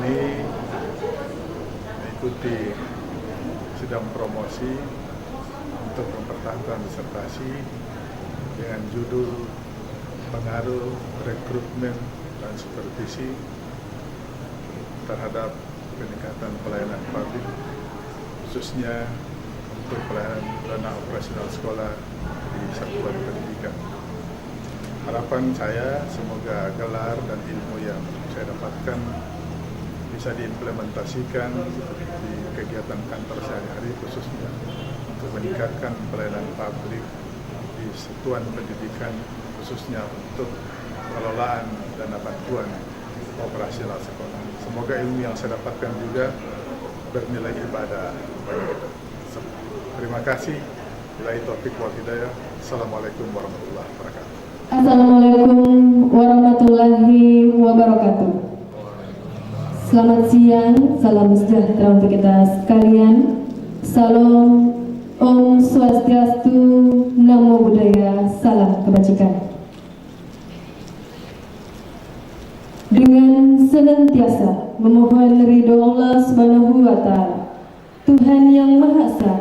ini mengikuti sidang promosi untuk mempertahankan disertasi dengan judul pengaruh rekrutmen dan supervisi terhadap peningkatan pelayanan publik, khususnya untuk pelayanan dana operasional sekolah di satuan pendidikan. Harapan saya semoga gelar dan ilmu yang saya dapatkan bisa diimplementasikan di kegiatan kantor sehari-hari, khususnya untuk meningkatkan pelayanan publik di satuan pendidikan, khususnya untuk pengelolaan dana bantuan operasional sekolah. Semoga ilmu yang saya dapatkan juga bernilai ibadah bagi kita. Terima kasih. Billahi taufiq wal hidayah. Assalamualaikum warahmatullahi wabarakatuh. Assalamualaikum warahmatullahi wabarakatuh. Selamat siang, salam sejahtera untuk kita sekalian. Salam, Om Swastiastu, Namo Buddhaya, salam kebajikan. Dengan senantiasa memohon ridho Allah Subhanahu wa Ta'ala, Tuhan yang Maha Esa,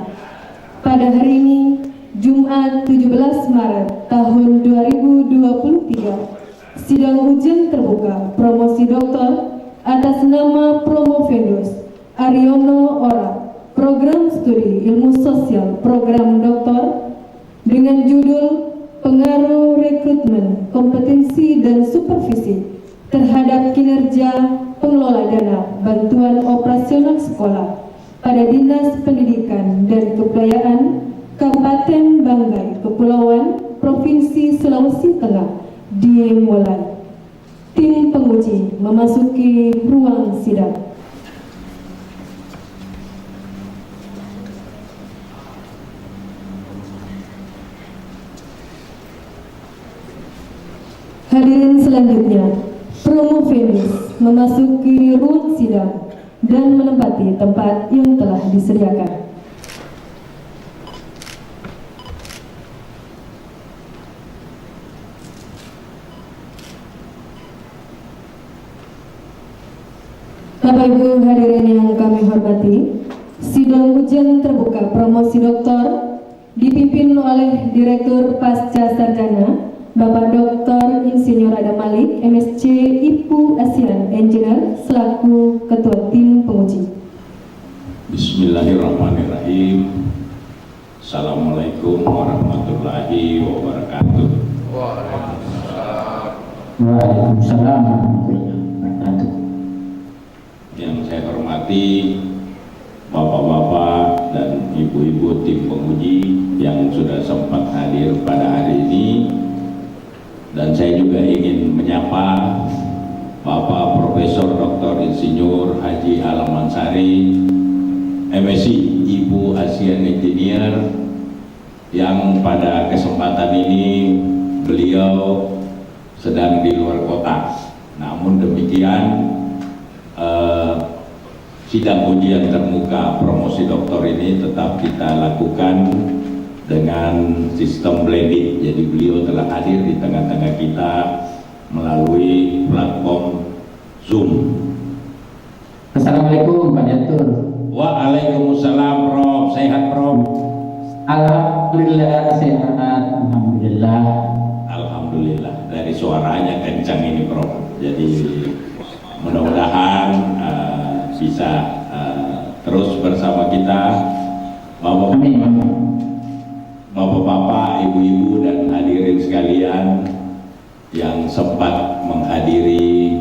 pada hari ini Jumat 17 Maret tahun 2023, sidang ujian terbuka promosi doktor atas nama Promovendus Aryono Ora, program studi ilmu sosial program doktor dengan judul pengaruh rekrutmen, kompetensi dan supervisi terhadap kinerja pengelola dana bantuan operasional sekolah pada Dinas Pendidikan dan Kebudayaan Kabupaten Banggai, Kepulauan Provinsi Sulawesi Tengah dimulai. Tim penguji memasuki ruang sidang. Hadirin selanjutnya, Promovendus memasuki ruang sidang dan menempati tempat yang telah disediakan. Bapak Ibu hadirin yang kami hormati, sidang ujian terbuka promosi doktor dipimpin oleh Direktur Pasca Sarjana Bapak Dr. Insinyur Adam Malik, MSc IPU ASEAN Engineer, selaku Ketua Tim Penguji. Bismillahirrahmanirrahim. Assalamualaikum warahmatullahi wabarakatuh. Waalaikumsalam warahmatullahi wabarakatuh. Yang saya hormati Bapak-bapak dan Ibu-ibu tim penguji yang sudah sempat hadir pada hari ini, dan saya juga ingin menyapa Bapak Profesor Dr. Insinyur Haji Alam Mansari, MSc IPU ASEAN Engineer, yang pada kesempatan ini beliau sedang di luar kota. Namun demikian, sidang ujian terbuka promosi doktor ini tetap kita lakukan dengan sistem blended. Jadi beliau telah hadir di tengah-tengah kita melalui platform Zoom. Assalamualaikum Pak Direktur. Waalaikumsalam Prof. Sehat Prof? Alhamdulillah sehat. Alhamdulillah. Alhamdulillah. Dari suaranya kencang ini Prof. Jadi mudah-mudahan bisa terus bersama kita. Bapak-bapak, ibu-ibu dan hadirin sekalian yang sempat menghadiri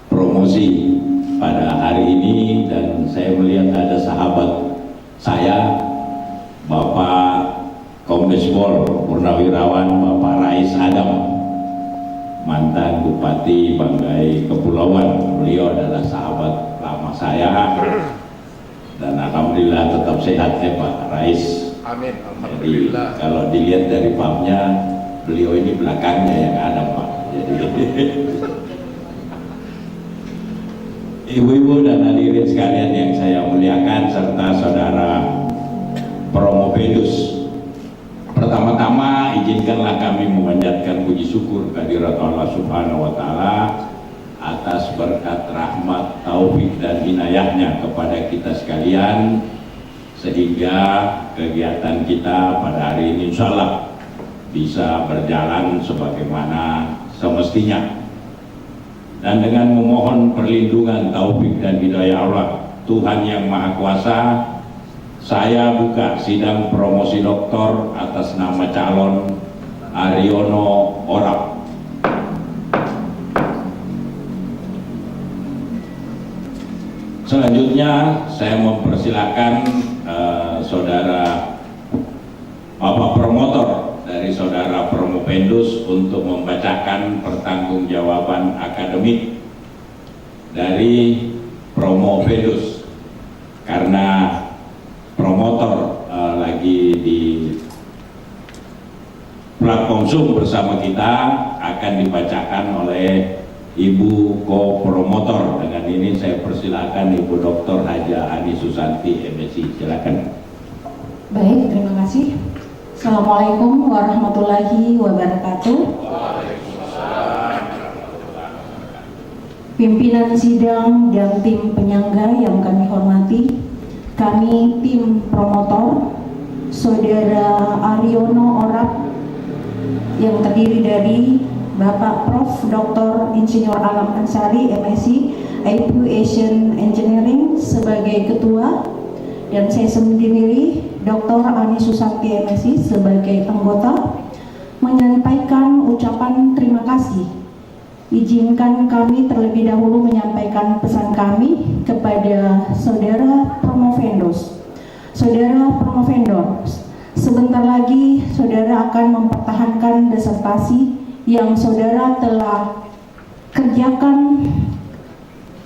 promosi pada hari ini, dan saya melihat ada sahabat saya, Bapak Kombes Pol Purnawirawan Bapak Rais Adam, mantan Bupati Banggai Kepulauan. Beliau adalah sahabat lama saya, dan alhamdulillah tetap sehat ya Pak Rais. Amin. Jadi Alhamdulillah. kalau dilihat dari papnya, beliau ini belakangnya yang ada Pak. Jadi ibu-ibu dan hadirin sekalian yang saya muliakan, serta saudara Promovendus, pertama-tama izinkanlah kami memanjatkan puji syukur kehadirat Allah Subhanahu wa Ta'ala atas berkat rahmat, taufik dan inayahnya kepada kita sekalian, sehingga kegiatan kita pada hari ini insya Allah bisa berjalan sebagaimana semestinya. Dan dengan memohon perlindungan, taufik dan hidayah Allah Tuhan Yang Maha Kuasa, saya buka sidang promosi doktor atas nama calon Ariono Orap. Selanjutnya saya mempersilakan saudara Bapak promotor dari saudara Promopendus untuk membacakan pertanggungjawaban akademik dari Promopendus, karena promotor lagi di platform Zoom bersama kita, akan dibacakan oleh Ibu Co-Promotor. Dengan ini saya persilakan Ibu Dr. Haja Ani Susanti, MSI. Silakan. Baik, terima kasih. Assalamualaikum warahmatullahi wabarakatuh. Pimpinan sidang dan tim penyangga yang kami hormati, kami tim promotor, Saudara Ariono Orap yang terdiri dari Bapak Prof. Dr. Insinyur Alam Ansari, MSc Aviation Engineering sebagai ketua, dan saya sendiri Dr. Ani Susanti, MSc sebagai anggota, menyampaikan ucapan terima kasih. Izinkan kami terlebih dahulu menyampaikan pesan kami kepada Saudara Promovendus. Saudara Promovendus, sebentar lagi saudara akan mempertahankan disertasi yang saudara telah kerjakan.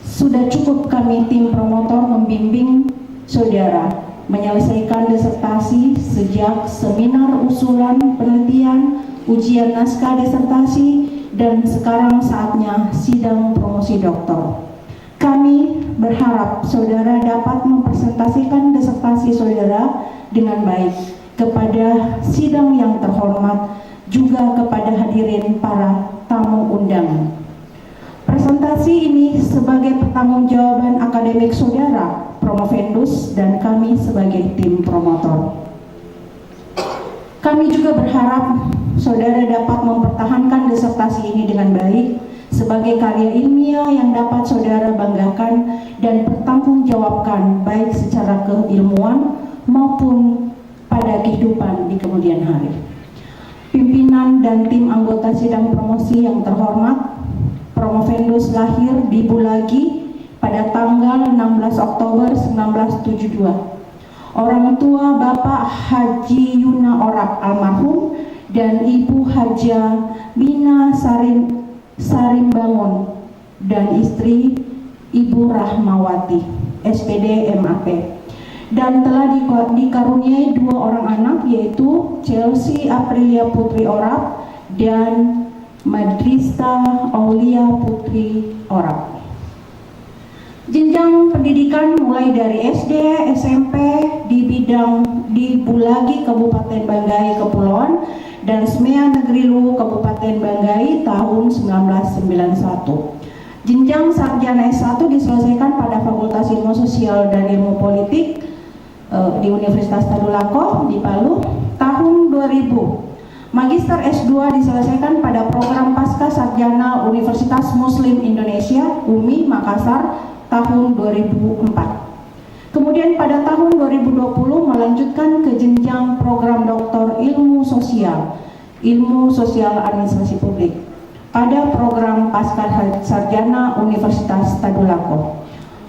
Sudah cukup kami tim promotor membimbing saudara menyelesaikan disertasi sejak seminar usulan penelitian, ujian naskah disertasi, dan sekarang saatnya sidang promosi doktor. Kami berharap saudara dapat mempresentasikan disertasi saudara dengan baik kepada sidang yang terhormat, juga kepada hadirin para tamu undangan. Presentasi ini sebagai pertanggungjawaban akademik saudara Promovendus dan kami sebagai tim promotor. Kami juga berharap saudara dapat mempertahankan disertasi ini dengan baik sebagai karya ilmiah yang dapat saudara banggakan dan bertanggungjawabkan baik secara keilmuan maupun pada kehidupan di kemudian hari. Pimpinan dan tim anggota sidang promosi yang terhormat, Promovendus lahir di Bulagi pada tanggal 16 Oktober 1972. Orang tua Bapak Haji Yuna Orap almarhum dan Ibu Haja Bina Sarimbangun dan istri Ibu Rahmawati, SPD MAP. Dan telah dikaruniai 2 orang anak, yaitu Chelsea Aprilia Putri Orap dan Madrista Aulia Putri Orap. Jenjang pendidikan mulai dari SD, SMP di Bulagi Kabupaten Banggai Kepulauan dan SMEA Negeri Luwu Kabupaten Banggai tahun 1991. Jenjang sarjana S1 diselesaikan pada Fakultas Ilmu Sosial dan Ilmu Politik di Universitas Tadulako di Palu tahun 2000. Magister S2 diselesaikan pada program Pasca Sarjana Universitas Muslim Indonesia UMI Makassar tahun 2004. Kemudian pada tahun 2020 melanjutkan ke jenjang program Doktor Ilmu Sosial Administrasi Publik pada program Pasca Sarjana Universitas Tadulako.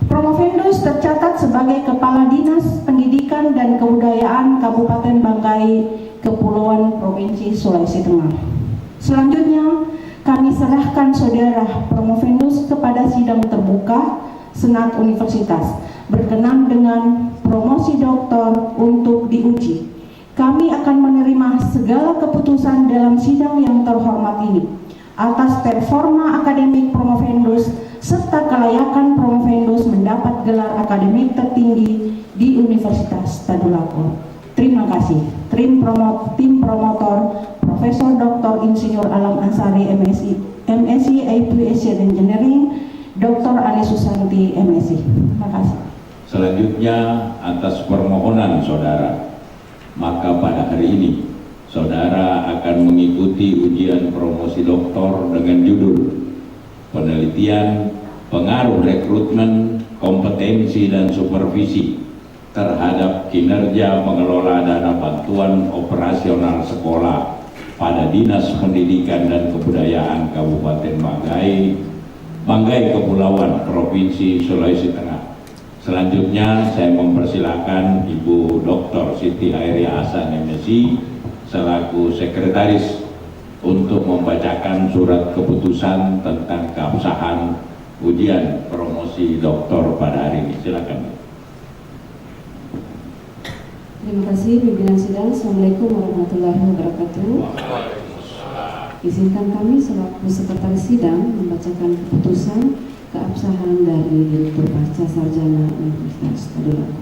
Promovendus tercatat sebagai Kepala Dinas Pendidikan dan Kebudayaan Kabupaten Banggai Kepulauan Provinsi Sulawesi Tengah. Selanjutnya kami serahkan saudara Promovendus kepada sidang terbuka Senat Universitas berkenan dengan promosi doktor untuk diuji. Kami akan menerima segala keputusan dalam sidang yang terhormat ini atas performa akademik Promovendus serta kelayakan Promovendus mendapat gelar akademik tertinggi di Universitas Tadulako. Terima kasih. Tim promotor Profesor Dr. Insinyur Alam Ansari, MSc MSc Aviation Engineering, Dr. Ani Susanti, MSc. Terima kasih. Selanjutnya atas permohonan saudara, maka pada hari ini saudara akan mengikuti ujian promosi doktor dengan judul Penelitian Pengaruh Rekrutmen, Kompetensi dan Supervisi terhadap kinerja pengelola dana bantuan operasional sekolah pada Dinas Pendidikan dan Kebudayaan Kabupaten Banggai Kepulauan Provinsi Sulawesi Tengah. Selanjutnya saya mempersilahkan Ibu Dr. Siti Hairia Hasan MSc selaku sekretaris untuk membacakan surat keputusan tentang keabsahan ujian promosi doktor pada hari ini. Silakan. Terima kasih pimpinan sidang. Assalamualaikum warahmatullahi wabarakatuh. Izinkan kami selaku sekretaris sidang membacakan keputusan keabsahan dari Direktur Pasca Sarjana Universitas Tadulako.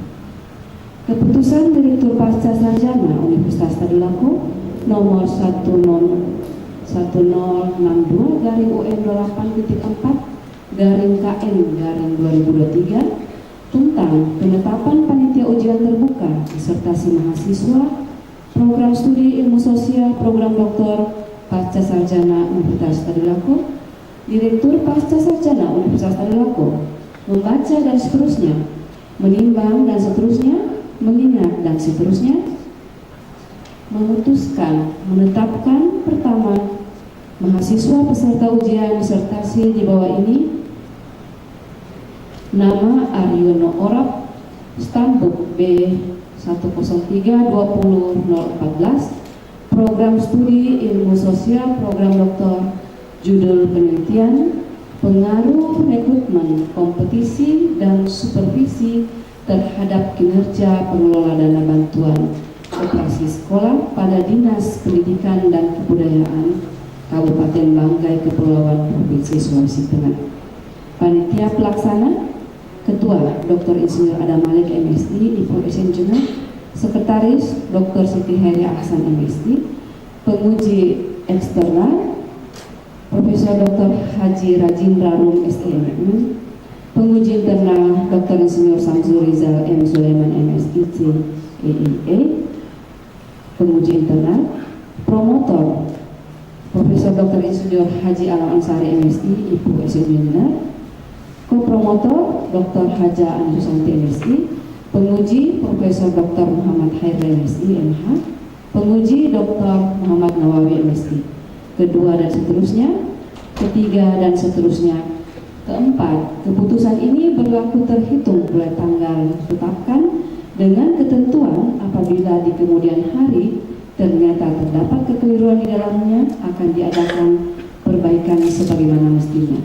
Keputusan Direktur Pasca Sarjana Universitas Tadulako nomor 1062/UN28.4/KN/2023 tentang penetapan panitia ujian terbuka disertasi mahasiswa program studi ilmu sosial program doktor pasca sarjana Universitas Tadulako. Direktur Pasca Sarjana Universitas Tadulako membaca dan seterusnya, menimbang dan seterusnya, mengingat dan seterusnya, memutuskan menetapkan pertama, mahasiswa peserta ujian disertasi di bawah ini nama Aryono Orap, stambuk B103-20-014, program studi ilmu sosial program doktor, judul penelitian pengaruh rekrutmen, kompetisi dan supervisi terhadap kinerja pengelola dana bantuan operasi sekolah pada Dinas Pendidikan dan Kebudayaan Kabupaten Banggai Kepulauan Provinsi Sulawesi Tengah. Panitia pelaksana Ketua Dr. Insinyur Adam Malik MSc, Information Engineer. Sekretaris Dr. Siti Hairia Hasan MSc. Penguji eksternal Profesor Dr. Haji Rajindra Rum STM. Penguji internal Dr. Insinyur Samsul Rizal M. Sulaiman MSIC EIA. Penguji internal promotor Profesor Dr. Insinyur Haji Alam Ansari MSI Ibu Engineer. Kopromotor Dr. Haja Ani Susanti MSI. Penguji Profesor Dr. Muhammad Hairil MSI MH. Penguji Dr. Muhammad Nawawi MSI. Kedua dan seterusnya, ketiga dan seterusnya. Keempat, keputusan ini berlaku terhitung mulai tanggal ditetapkan dengan ketentuan apabila di kemudian hari ternyata terdapat kekeliruan di dalamnya akan diadakan perbaikan sebagaimana mestinya.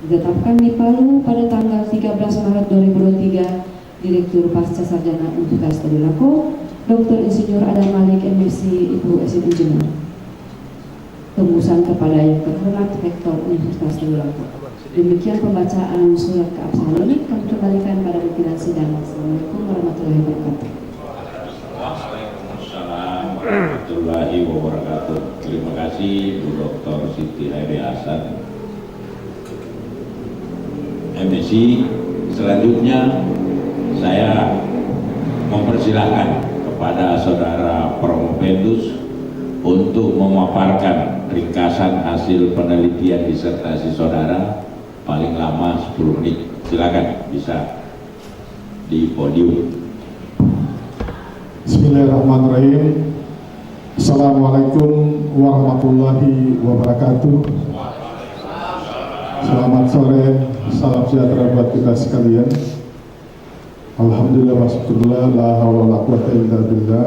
Ditetapkan di Palu pada tanggal 13 Maret 2023, Direktur Pasca Sarjana Universitas Tadulako, Dr. Insinyur Adam Malik MSc Ibu Engineer. Tembusan kepada yang terhormat Rektor Universitas Tadulako. Demikian pembacaan surat keabsahan ini, kami kembalikan pada pimpinan sidang. Assalamualaikum warahmatullahi wabarakatuh. Waalaikumsalam warahmatullahi wabarakatuh. Terima kasih Bu Dr. Siti Hairia Hasan MSc. Selanjutnya saya mempersilahkan kepada saudara Promovendus untuk memaparkan ringkasan hasil penelitian disertasi saudara, paling lama 10 menit. Silakan, bisa di podium. Bismillahirrahmanirrahim. Assalamualaikum warahmatullahi wabarakatuh. Selamat sore, salam sejahtera buat kita sekalian. Alhamdulillah wasyukurillah, la haula wala quwata illa billah.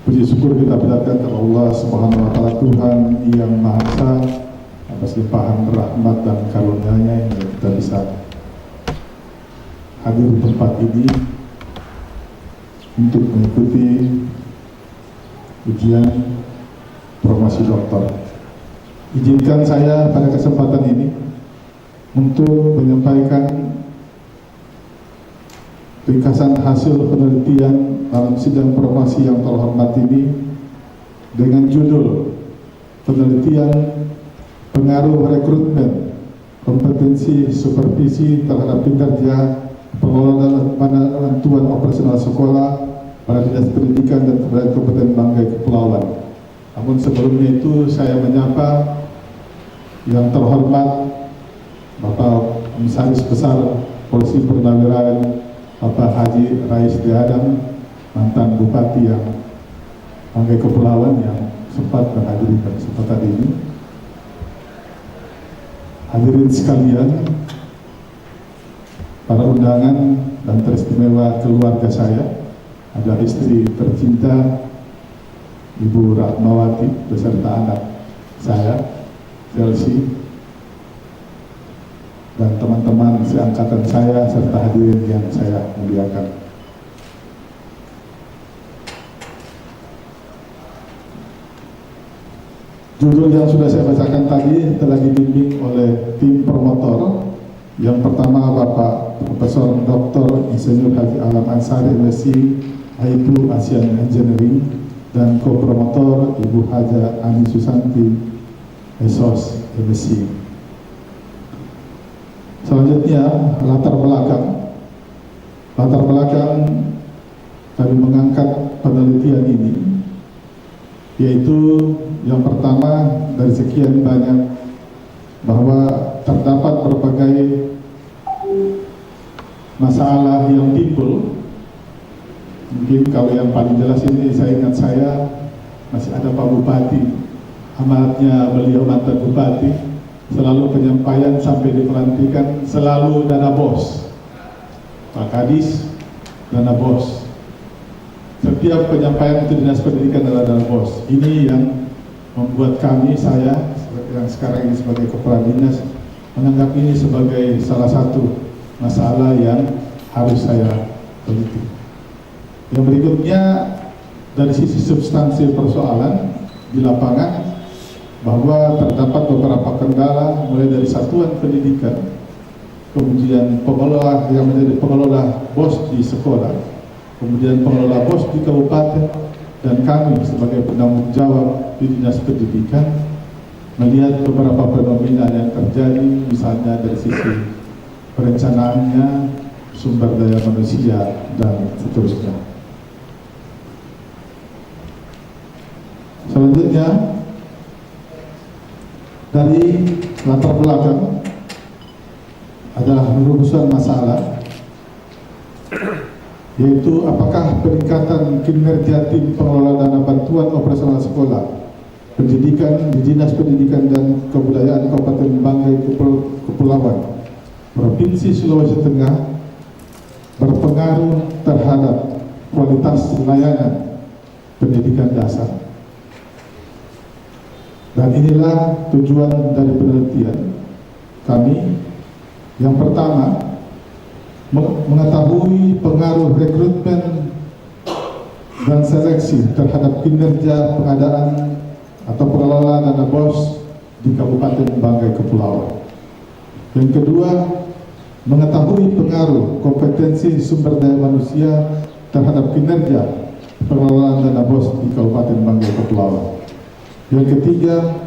Puji syukur kita panjatkan kepada Allah Subhanahu wa taala, Tuhan yang Maha Esa, atas limpahan rahmat dan karunia-Nya yang kita bisa hadir di tempat ini untuk mengikuti ujian promosi doktor. Izinkan saya pada kesempatan ini untuk menyampaikan ringkasan hasil penelitian dalam sidang promosi yang terhormat ini dengan judul Penelitian pengaruh rekrutmen, kompetensi supervisi terhadap kinerja pengelolaan bantuan operasional sekolah pada Dinas Pendidikan dan Kebudayaan Kabupaten Banggai Kepulauan. Namun sebelumnya itu saya menyapa yang terhormat Bapak Komisaris Besar Polisi Purnawirawan Bapak Haji Rais D. Adam, mantan Bupati yang Banggai Kepulauan yang sempat menghadiri kesempatan ini. Hadirin sekalian, para undangan dan teristimewa keluarga saya, ada istri tercinta Ibu Ratmawati beserta anak saya, Chelsea, dan teman-teman seangkatan saya serta hadirin yang saya muliakan. Judul yang sudah saya bacakan tadi telah dibimbing oleh tim promotor. Yang pertama Bapak Profesor Dr. Insinyur Haji Alam Ansari MSc IPU Asian Engineering dan co-promotor Ibu Haja Ani Susanti ESOS MSc. Selanjutnya latar belakang kami mengangkat penelitian ini, yaitu yang pertama dari sekian banyak bahwa terdapat berbagai masalah yang timbul. Mungkin kalau yang paling jelas ini saya ingat masih ada Pak Bupati, amatnya beliau mantan Bupati, selalu penyampaian sampai di pelantikan selalu dana bos, Pak Kadis dana bos. Setiap penyampaian itu Dinas Pendidikan adalah dana bos. Ini yang membuat saya yang sekarang ini sebagai kepala dinas menganggap ini sebagai salah satu masalah yang harus saya teliti. Yang berikutnya dari sisi substansi persoalan di lapangan, bahwa terdapat beberapa kendala mulai dari satuan pendidikan, kemudian pengelola yang menjadi pengelola BOS di sekolah, kemudian pengelola BOS di kabupaten, dan kami sebagai penanggung jawab di Dinas Pendidikan melihat beberapa fenomena yang terjadi, misalnya dari sisi perencanaannya, sumber daya manusia, dan seterusnya. Selanjutnya, dari latar belakang adalah rumusan masalah, yaitu apakah peningkatan kinerja tim pengelola dana bantuan operasional sekolah pendidikan di Dinas Pendidikan dan Kebudayaan Kabupaten Banggai Kepulauan Provinsi Sulawesi Tengah berpengaruh terhadap kualitas layanan pendidikan dasar. Dan inilah tujuan dari penelitian kami. Yang pertama, mengetahui pengaruh rekrutmen dan seleksi terhadap kinerja pengadaan atau pengelola dana BOS di Kabupaten Banggai Kepulauan. Yang kedua, mengetahui pengaruh kompetensi sumber daya manusia terhadap kinerja pengelolaan dana BOS di Kabupaten Banggai Kepulauan. Yang ketiga,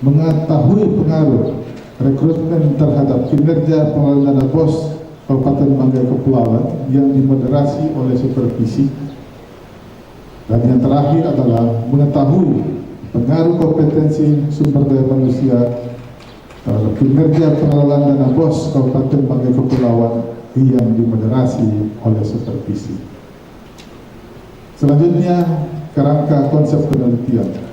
mengetahui pengaruh rekrutmen terhadap kinerja pengelolaan dana BOS Kabupaten Banggai Kepulauan yang dimoderasi oleh supervisi. Dan yang terakhir adalah mengetahui pengaruh kompetensi sumber daya manusia terhadap kinerja pengelolaan dana BOS Kabupaten Banggai Kepulauan yang dimoderasi oleh supervisi. Selanjutnya, kerangka konsep penelitian.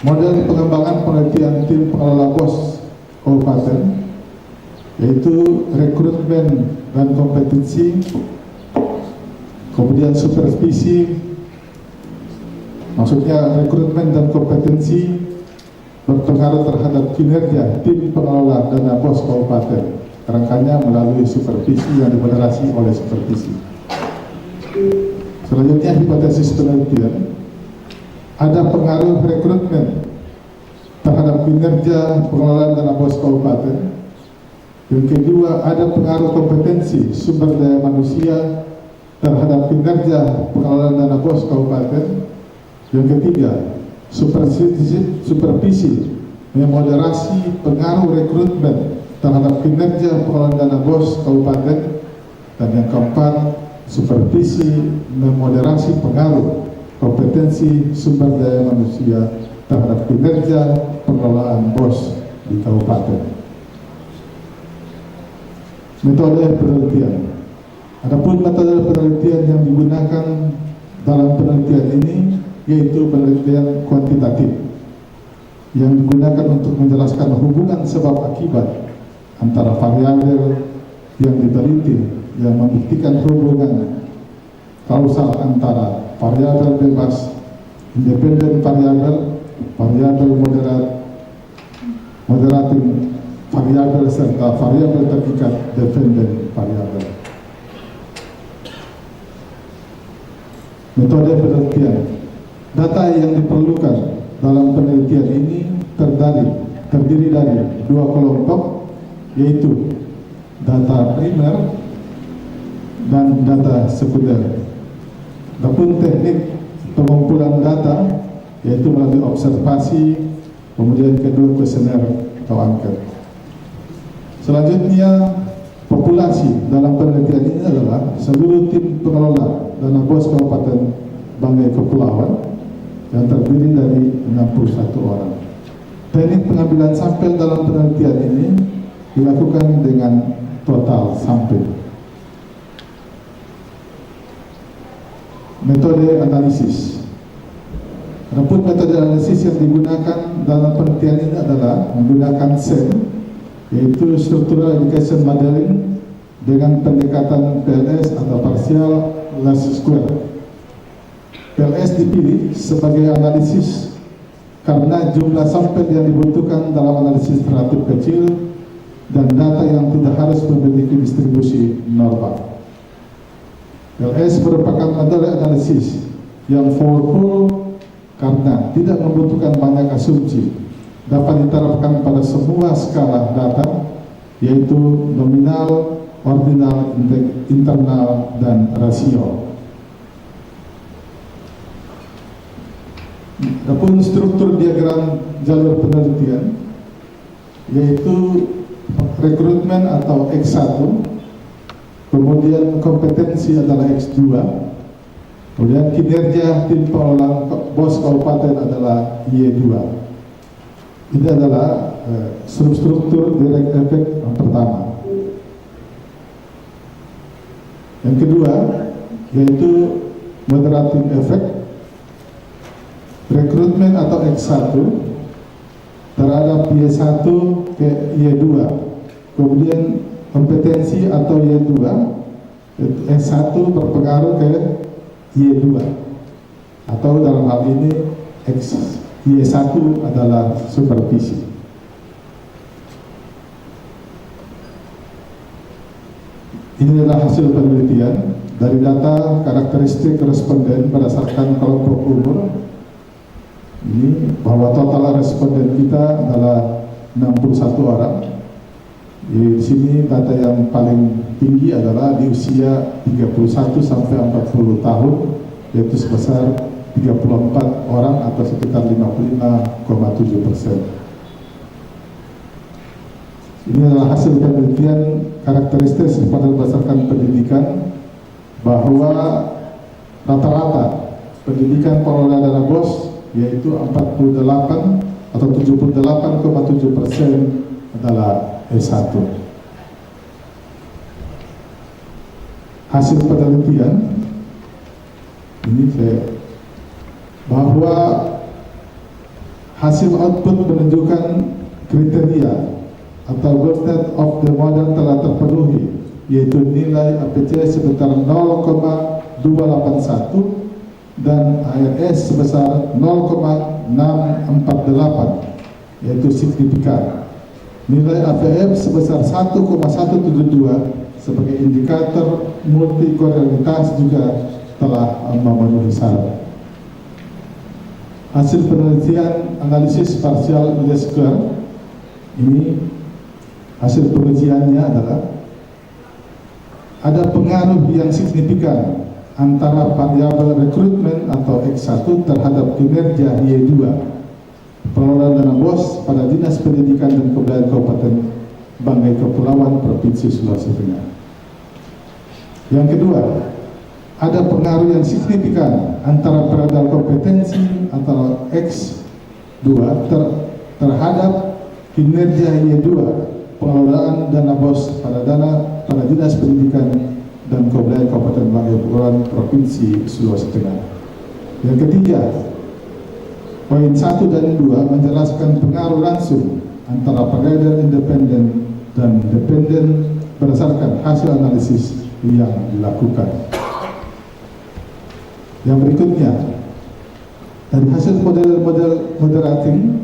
Model pengembangan penelitian tim pengelola BOS Kabupaten, yaitu rekrutmen dan kompetensi, kemudian supervisi, maksudnya rekrutmen dan kompetensi berpengaruh terhadap kinerja tim pengelola dana BOS Kabupaten, kerangkanya melalui supervisi yang dimoderasi oleh supervisi. Selanjutnya, hipotesis penelitian. Ada pengaruh rekrutmen terhadap kinerja pengelolaan dana BOS Kabupaten. Yang kedua, ada pengaruh kompetensi sumber daya manusia terhadap kinerja pengelolaan dana BOS Kabupaten. Yang ketiga, supervisi memoderasi pengaruh rekrutmen terhadap kinerja pengelolaan dana BOS kabupaten, dan yang keempat, supervisi memoderasi pengaruh kompetensi sumber daya manusia terhadap kinerja pengelolaan BOS di kabupaten. Metode penelitian. Adapun metode penelitian yang digunakan dalam penelitian ini yaitu penelitian kuantitatif yang digunakan untuk menjelaskan hubungan sebab akibat antara variabel yang diteliti yang membuktikan hubungan kausal antara variabel bebas, independen variabel, variabel moderat, moderating variabel serta variabel terikat dependen variabel. Metode penelitian. Data yang diperlukan dalam penelitian ini terdiri dari dua kelompok, yaitu data primer dan data sekunder. Adapun teknik pengumpulan data yaitu melalui observasi, kemudian kedua kuesioner atau angket. Selanjutnya, populasi dalam penelitian ini adalah seluruh tim pengelola dana BOS Kabupaten Banggai Kepulauan yang terdiri dari 61 orang. Teknik pengambilan sampel dalam penelitian ini dilakukan dengan total sampel. Metode analisis. Adapun metode analisis yang digunakan dalam penelitian ini adalah menggunakan SEM, yaitu Structural Indication Modeling, dengan pendekatan PLS atau Partial Least Square. PLS dipilih sebagai analisis karena jumlah sampel yang dibutuhkan dalam analisis relatif kecil dan data yang tidak harus memiliki distribusi normal. PLS merupakan metode analisis yang powerful karena tidak membutuhkan banyak asumsi, dapat diterapkan pada semua skala data, yaitu nominal, ordinal, internal, dan rasio. Adapun struktur diagram jalur penelitian yaitu rekrutmen atau X1, kemudian kompetensi adalah X2, kemudian kinerja tim pengelola BOS kabupaten adalah Y2. Ini adalah struktur direct effect yang pertama. Yang kedua yaitu moderating effect, rekrutmen atau X1 terhadap Y1 ke Y2, kemudian kompetensi atau Y2, X1 berpengaruh ke Y2, atau dalam hal ini Y1 adalah supervisi. Ini adalah hasil penelitian dari data karakteristik responden berdasarkan kelompok umur. Ini bahwa total responden kita adalah 61 orang. Di sini data yang paling tinggi adalah di usia 31 sampai 40 tahun, yaitu sebesar 34 orang atau sekitar 55,7%. Ini adalah hasil penelitian karakteristik berdasarkan pendidikan, bahwa rata-rata pendidikan pengelola dana BOS yaitu 48 atau 78,7% adalah S1. Hasil penelitian ini bahwa hasil output menunjukkan kriteria atau goalnet of the model telah terpenuhi, yaitu nilai APC sebesar 0,281 dan ARS sebesar 0,648, yaitu signifikan. Nilai AVM sebesar 1,172 sebagai indikator multikolonialitas juga telah memenuhi syarat. Hasil penelitian analisis partial least square ini, hasil pengujiannya adalah ada pengaruh yang signifikan antara variabel rekrutmen atau X1 terhadap kinerja Y2 pengelolaan dana BOS pada Dinas Pendidikan dan Kebudayaan Kabupaten Banggai Kepulauan Provinsi Sulawesi Tengah. Yang kedua, ada pengaruh yang signifikan antara peradaan kompetensi antara X2 terhadap kinerja Y2 pengelolaan dana BOS pada Dinas Pendidikan dan Kebudayaan Kabupaten Banggai Kepulauan Provinsi Sulawesi Tengah. Yang ketiga, poin 1 dan 2 menjelaskan pengaruh langsung antara peradaan independen dan dependen berdasarkan hasil analisis yang dilakukan. Yang berikutnya, dari hasil model moderating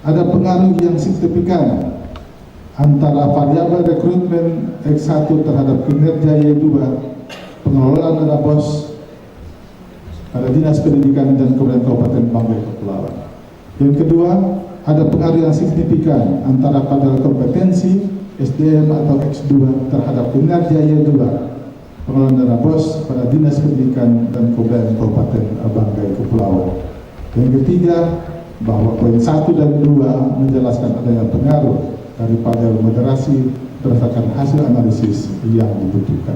ada pengaruh yang signifikan antara variabel rekrutmen X1 terhadap kinerja Y2 pengelolaan dana BOS pada Dinas Pendidikan dan Kebudayaan Kabupaten Banggai Kepulauan. Yang kedua, ada pengaruh yang signifikan antara pada kompetensi SDM atau X2 terhadap kinerja Y2 pengelolaan dana BOS pada Dinas Pendidikan dan Kebudayaan Kabupaten Banggai Kepulauan. Yang ketiga, bahwa poin 1 dan 2 menjelaskan adanya pengaruh daripada moderasi berdasarkan hasil analisis yang dibutuhkan.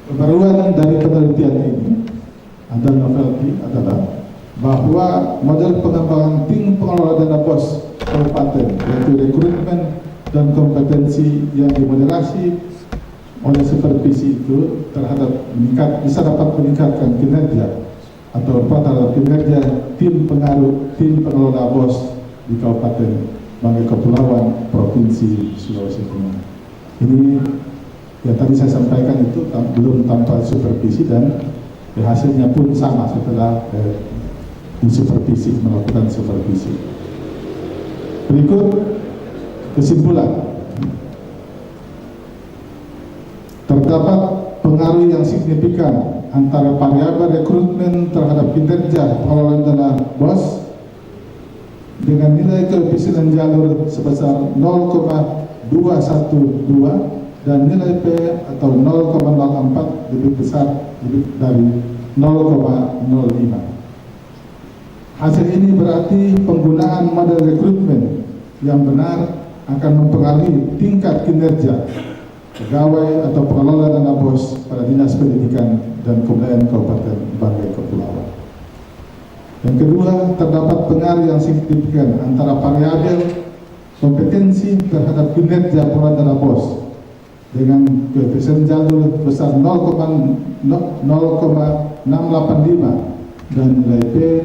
Pembaruan dari penelitian ini adalah bahwa model pengembangan tim pengelola dana BOS kabupaten, yaitu rekrutmen dan kompetensi yang dimoderasi oleh supervisi itu bisa dapat meningkatkan kinerja atau terhadap kinerja tim pengelola BOS di Kabupaten Banggai Kepulauan Provinsi Sulawesi Tengah. Ini yang tadi saya sampaikan itu belum tanpa supervisi dan hasilnya pun sama setelah melakukan supervisi. Berikut kesimpulan. Terdapat pengaruh yang signifikan antara variabel rekrutmen terhadap kinerja pengelolaan dana BOS dengan nilai koefisien jalur sebesar 0,212 dan nilai P atau 0,04 lebih besar dari 0,05. Hasil ini berarti penggunaan model rekrutmen yang benar akan mempengaruhi tingkat kinerja pegawai atau pengelola dana BOS pada Dinas Pendidikan dan Kebudayaan Kabupaten Banggai Kepulauan. Yang kedua, terdapat pengaruh yang signifikan antara variabel kompetensi terhadap kinerja pengelola dana BOS dengan koefisien jalur besar 0,685 dan nilai P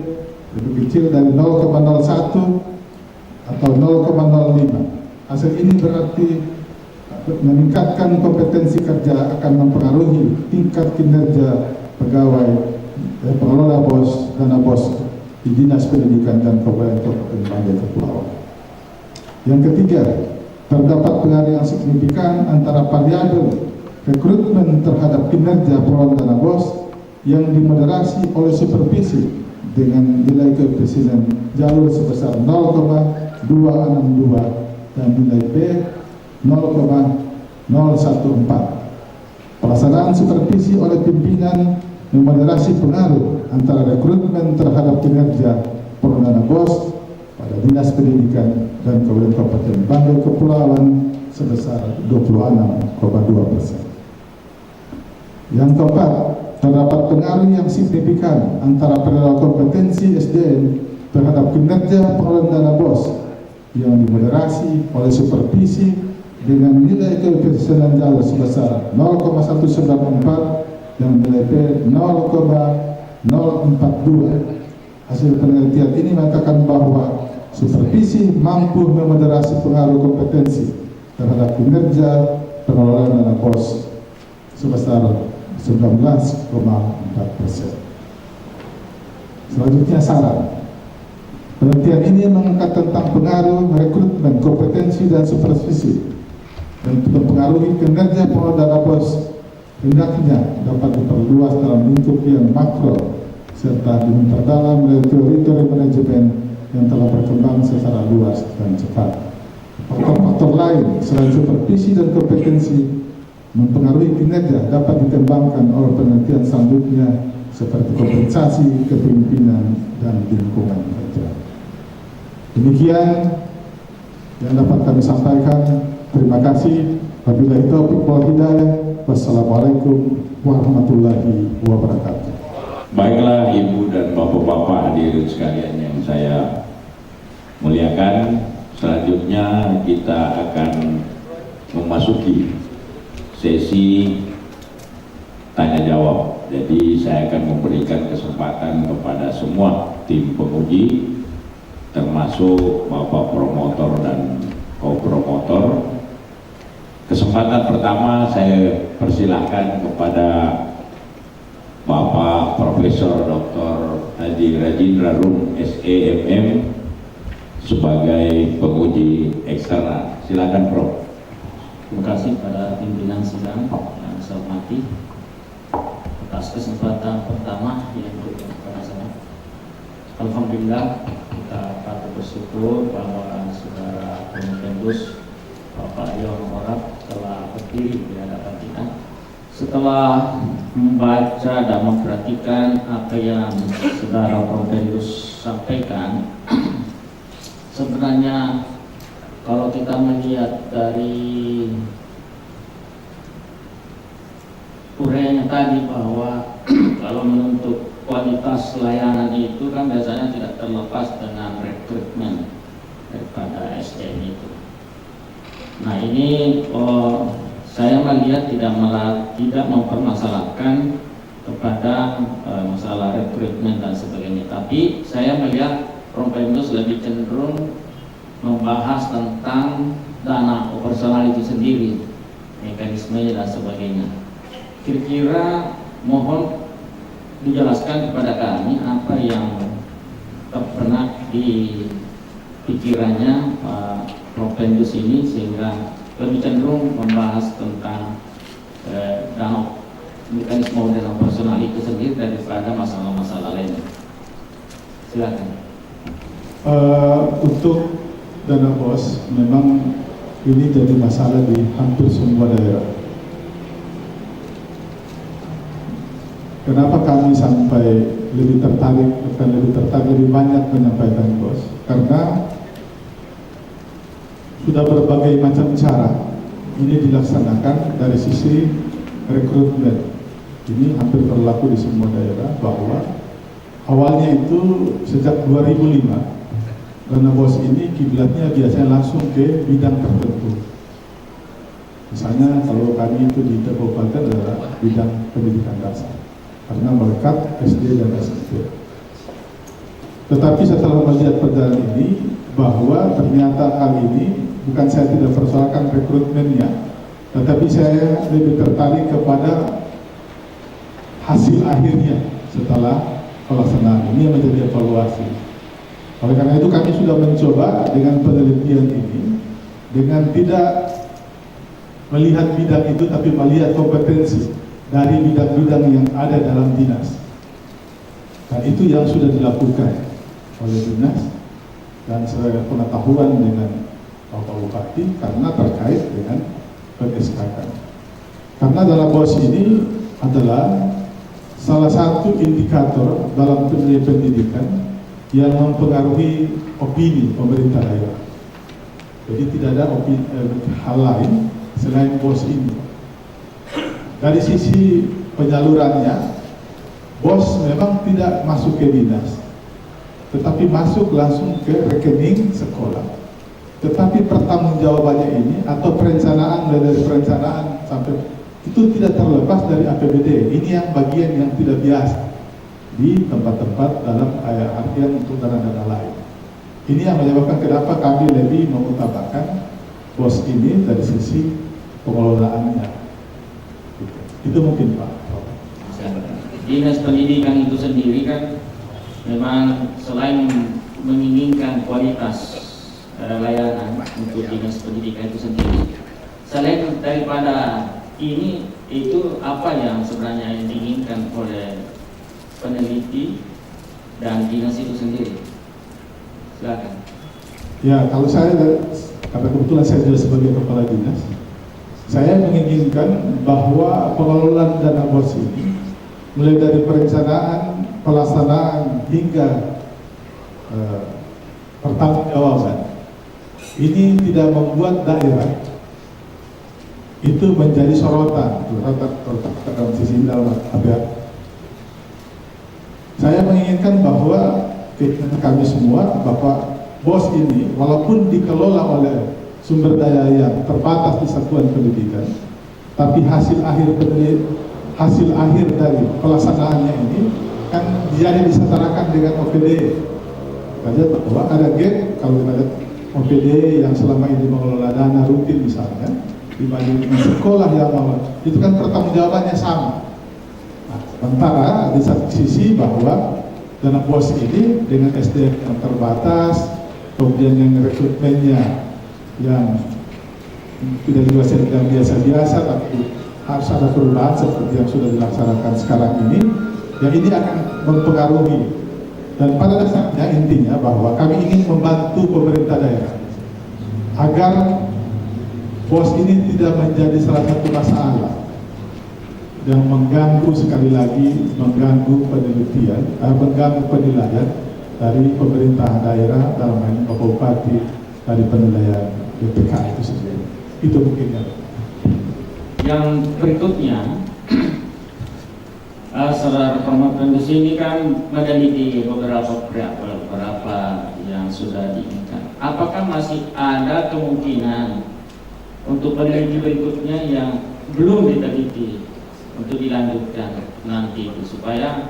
lebih kecil dari 0,01 atau 0,05. Hasil ini berarti meningkatkan kompetensi kerja akan mempengaruhi tingkat kinerja pegawai pengelola BOS dana BOS di Dinas Pendidikan dan Kebudayaan Kabupaten Banggai Kepulauan. Yang ketiga, terdapat pengaruh yang signifikan antara variabel rekrutmen terhadap kinerja pengelola dana BOS yang dimoderasi oleh supervisi dengan nilai koefisien jalur sebesar 0,262 dan nilai P 0,014. Pelaksanaan supervisi oleh pimpinan memoderasi pengaruh antara rekrutmen terhadap kinerja pengelola BOS pada Dinas Pendidikan dan Kebudayaan Kabupaten Banggai Kepulauan sebesar 26,2%. Yang keempat, terdapat pengaruh yang signifikan antara peradaan kompetensi SDM terhadap kinerja pengelolaan dana BOS yang dimoderasi oleh supervisi dengan nilai koefisien jalur sebesar 0,194 dan nilai P 0,042. Hasil penelitian ini mengatakan bahwa supervisi mampu memoderasi pengaruh kompetensi terhadap kinerja pengelolaan dana BOS sebesar 19,4%. Selanjutnya saran. Penelitian ini mengangkat tentang pengaruh rekrutmen, kompetensi dan supervisi dan mempengaruhi kinerja pengelola dana BOS. Hendaknya dapat diperluas dalam lingkup yang makro serta diperdalam melalui teori-teori manajemen yang telah berkembang secara luas dan cepat. Faktor-faktor lain selain supervisi dan kompetensi mempengaruhi kinerja dapat dikembangkan oleh penelitian selanjutnya seperti kompensasi, kepemimpinan, dan lingkungan kerja. Demikian yang dapat kami sampaikan. Terima kasih. Wabillahi taufiq wal hidayah. Wassalamualaikum warahmatullahi wabarakatuh. Baiklah Ibu dan Bapak-Bapak hadirin sekalian yang saya muliakan, selanjutnya kita akan memasuki sesi tanya jawab. Jadi saya akan memberikan kesempatan kepada semua tim penguji, termasuk Bapak promotor dan co-promotor. Kesempatan pertama saya persilahkan kepada Bapak Profesor Dr. Haji Rajendra Rum SEMM sebagai penguji eksternal. Silakan Prof. Terima kasih pada pimpinan sidang yang saya hormati atas kesempatan pertama yang diberikan kepada saya. Alhamdulillah, kita patut bersyukur bahwa saudara Penuntut Bapak Yon Orab telah berdiri di hadapan kita. Setelah membaca dan memperhatikan apa yang saudara Prof. sampaikan, sebenarnya kalau kita melihat dari uraiannya tadi bahwa kalau menuntut kualitas layanan itu kan biasanya tidak terlepas dengan rekrutmen daripada SDM itu. Nah ini saya melihat tidak mempermasalahkan kepada masalah rekrutmen dan sebagainya, tapi saya melihat Prompendus lebih cenderung membahas tentang dana operasional itu sendiri, mekanismenya dan sebagainya. Kira-kira mohon dijelaskan kepada kami apa yang pernah di pikirannya Pak Prompendus ini sehingga lebih cenderung membahas tentang dana mekanisme dana operasional itu sendiri daripada masalah-masalah lainnya. Silakan. Untuk dana BOS memang ini jadi masalah di hampir semua daerah. Kenapa kami sampai lebih banyak menyampaikan BOS? Karena sudah berbagai macam cara ini dilaksanakan dari sisi rekrutmen. Ini hampir berlaku di semua daerah bahwa awalnya itu sejak 2005 dana BOS ini kiblatnya biasanya langsung ke bidang tertentu. Misalnya kalau kami itu di kabupaten adalah bidang pendidikan dasar karena melekat SD dan SMP. Tetapi setelah melihat perjalanan ini bahwa ternyata hal ini bukan saya tidak persoalkan rekrutmennya, tetapi saya lebih tertarik kepada hasil akhirnya setelah pelaksanaan ini yang menjadi evaluasi. Oleh karena itu kami sudah mencoba dengan penelitian ini dengan tidak melihat bidang itu tapi melihat kompetensi dari bidang-bidang yang ada dalam dinas. Dan itu yang sudah dilakukan oleh dinas dan sebagai pengetahuan dengan Bapak Bupati karena terkait dengan PSKK. Karena dalam BOS ini adalah salah satu indikator dalam pendidikan yang mempengaruhi opini pemerintah daerah. Jadi tidak ada hal lain selain BOS ini. Dari sisi penyalurannya, BOS memang tidak masuk ke dinas, tetapi masuk langsung ke rekening sekolah. Tetapi pertanggungjawabannya ini atau perencanaan dari perencanaan sampai itu tidak terlepas dari APBD. Ini yang bagian yang tidak biasa di tempat-tempat dalam artian untuk dana-dana lain. Ini yang menyebabkan kenapa kami lebih mengutamakan BOS ini dari sisi pengelolaannya. Itu mungkin Pak. Dinas pendidikan itu sendiri kan memang selain menginginkan kualitas layanan untuk dinas pendidikan itu sendiri, selain daripada ini itu apa yang sebenarnya yang diinginkan oleh peneliti dan dinas itu sendiri? Silakan. Ya, kalau saya karena kebetulan saya juga sebagai kepala dinas, saya menginginkan bahwa pengelolaan dana BOS ini mulai dari perencanaan, pelaksanaan hingga pertanggungjawaban, ini tidak membuat daerah itu menjadi sorotan dalam sisi dalam APR. Saya menginginkan bahwa kami semua, Bapak Bos ini, walaupun dikelola oleh sumber daya yang terbatas di satuan pendidikan, tapi hasil akhir dari pelaksanaannya ini kan jadi disetarakan dengan OPD. Kita lihat bahwa ada gap kalau kita lihat OPD yang selama ini mengelola dana rutin misalnya dibanding dengan sekolah yang itu kan pertanggungjawabannya sama. Nah, sementara di satu sisi bahwa dana BOS ini dengan SDM yang terbatas, kemudian yang rekrutmennya yang tidak diwasai dengan biasa-biasa, tapi harus ada perubahan seperti yang sudah dilaksanakan sekarang ini, yang ini akan mempengaruhi. Dan pada dasarnya intinya bahwa kami ingin membantu pemerintah daerah agar BOS ini tidak menjadi salah satu masalah yang mengganggu, sekali lagi mengganggu penelitian, mengganggu penilaian dari pemerintah daerah dalam hal ini Bapak Bupati dari penilaian BPK itu sendiri. Itu mungkin ya. Yang berikutnya, Saudara Promotor ini kan meneliti beberapa yang sudah diinginkan. Apakah masih ada kemungkinan untuk peneliti berikutnya yang belum diteliti untuk dilanjutkan nanti itu, supaya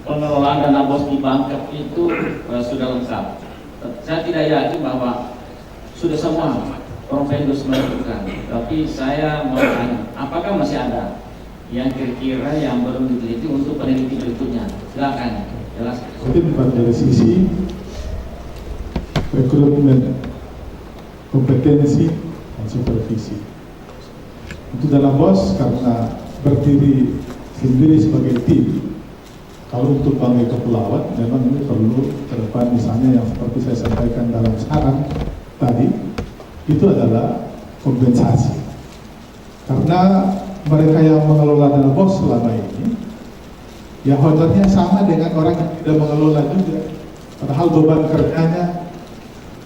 pengelolaan dana BOS di Bangkep itu sudah lengkap. Saya tidak yakin bahwa sudah semua Profendus melakukan, tapi saya mau tanya, apakah masih ada yang kira-kira yang belum diteliti untuk peneliti berikutnya? Silakan, jelaskan. Mungkin dari sisi rekrutmen, kompetensi, dan supervisi. Untuk dalam BOS karena berdiri sendiri sebagai tim. Kalau untuk Banggai Kepulauan, memang ini perlu ke depan misalnya yang seperti saya sampaikan dalam saran tadi, itu adalah kompensasi. Karena mereka yang mengelola dana BOS selama ini, ya honornya sama dengan orang yang tidak mengelola juga. Padahal beban kerjanya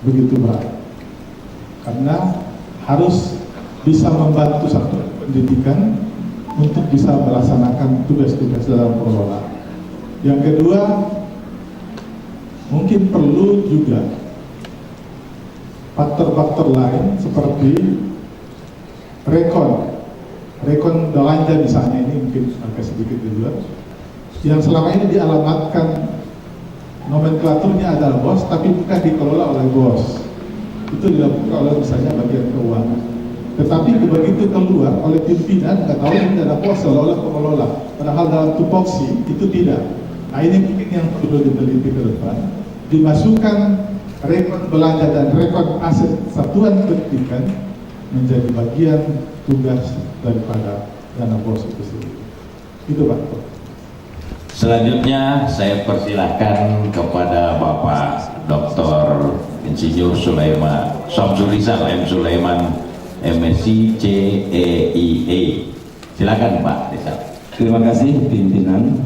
begitu berat. Karena harus bisa membantu satu pendidikan untuk bisa melaksanakan tugas-tugas dalam pengelolaan. Yang kedua, mungkin perlu juga faktor-faktor lain seperti rekon belanja misalnya, ini mungkin agak sedikit juga, yang selama ini dialamatkan nomenklaturnya adalah BOS tapi bukan dikelola oleh BOS. Itu dilakukan oleh misalnya bagian keuangan. Tetapi begitu keluar oleh pimpinan, nggak tahu ini ada BOS oleh pengelola. Padahal dalam tupoksi itu tidak. Nah ini mungkin yang perlu diteliti ke depan. Dimasukkan rekon belanja dan rekon aset satuan pendidikan menjadi bagian tugas daripada dana BOS itu sendiri. Itu Pak. Selanjutnya saya persilahkan kepada Bapak Dr. Insinyur Sulaiman Samsurizal M. Sulaiman MSc CEIA. Silakan Pak Rizal. Terima kasih pimpinan.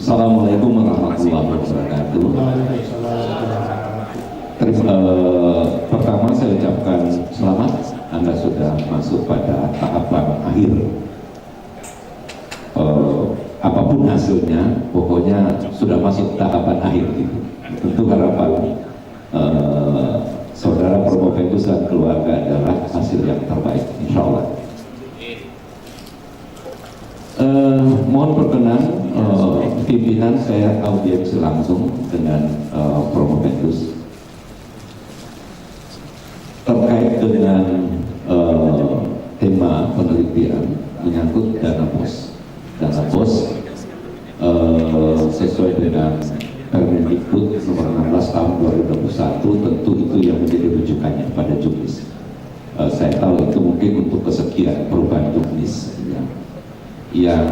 Assalamualaikum warahmatullahi wabarakatuh. Pertama saya ucapkan selamat, Anda sudah masuk pada tahapan akhir. Apapun hasilnya, pokoknya sudah masuk tahapan akhir gitu. Tentu harapan saudara Profendus dan keluarga adalah hasil yang terbaik, insya Allah. Mohon perkenan pimpinan, saya audiensi langsung dengan Profendus terkait dengan tema penelitian menyangkut dana BOS. Dana BOS sesuai dengan Permendikbud nomor 16 tahun 2021, tentu itu yang menjadi rujukannya pada juknis. Saya tahu itu mungkin untuk kesekian perubahan juknis yang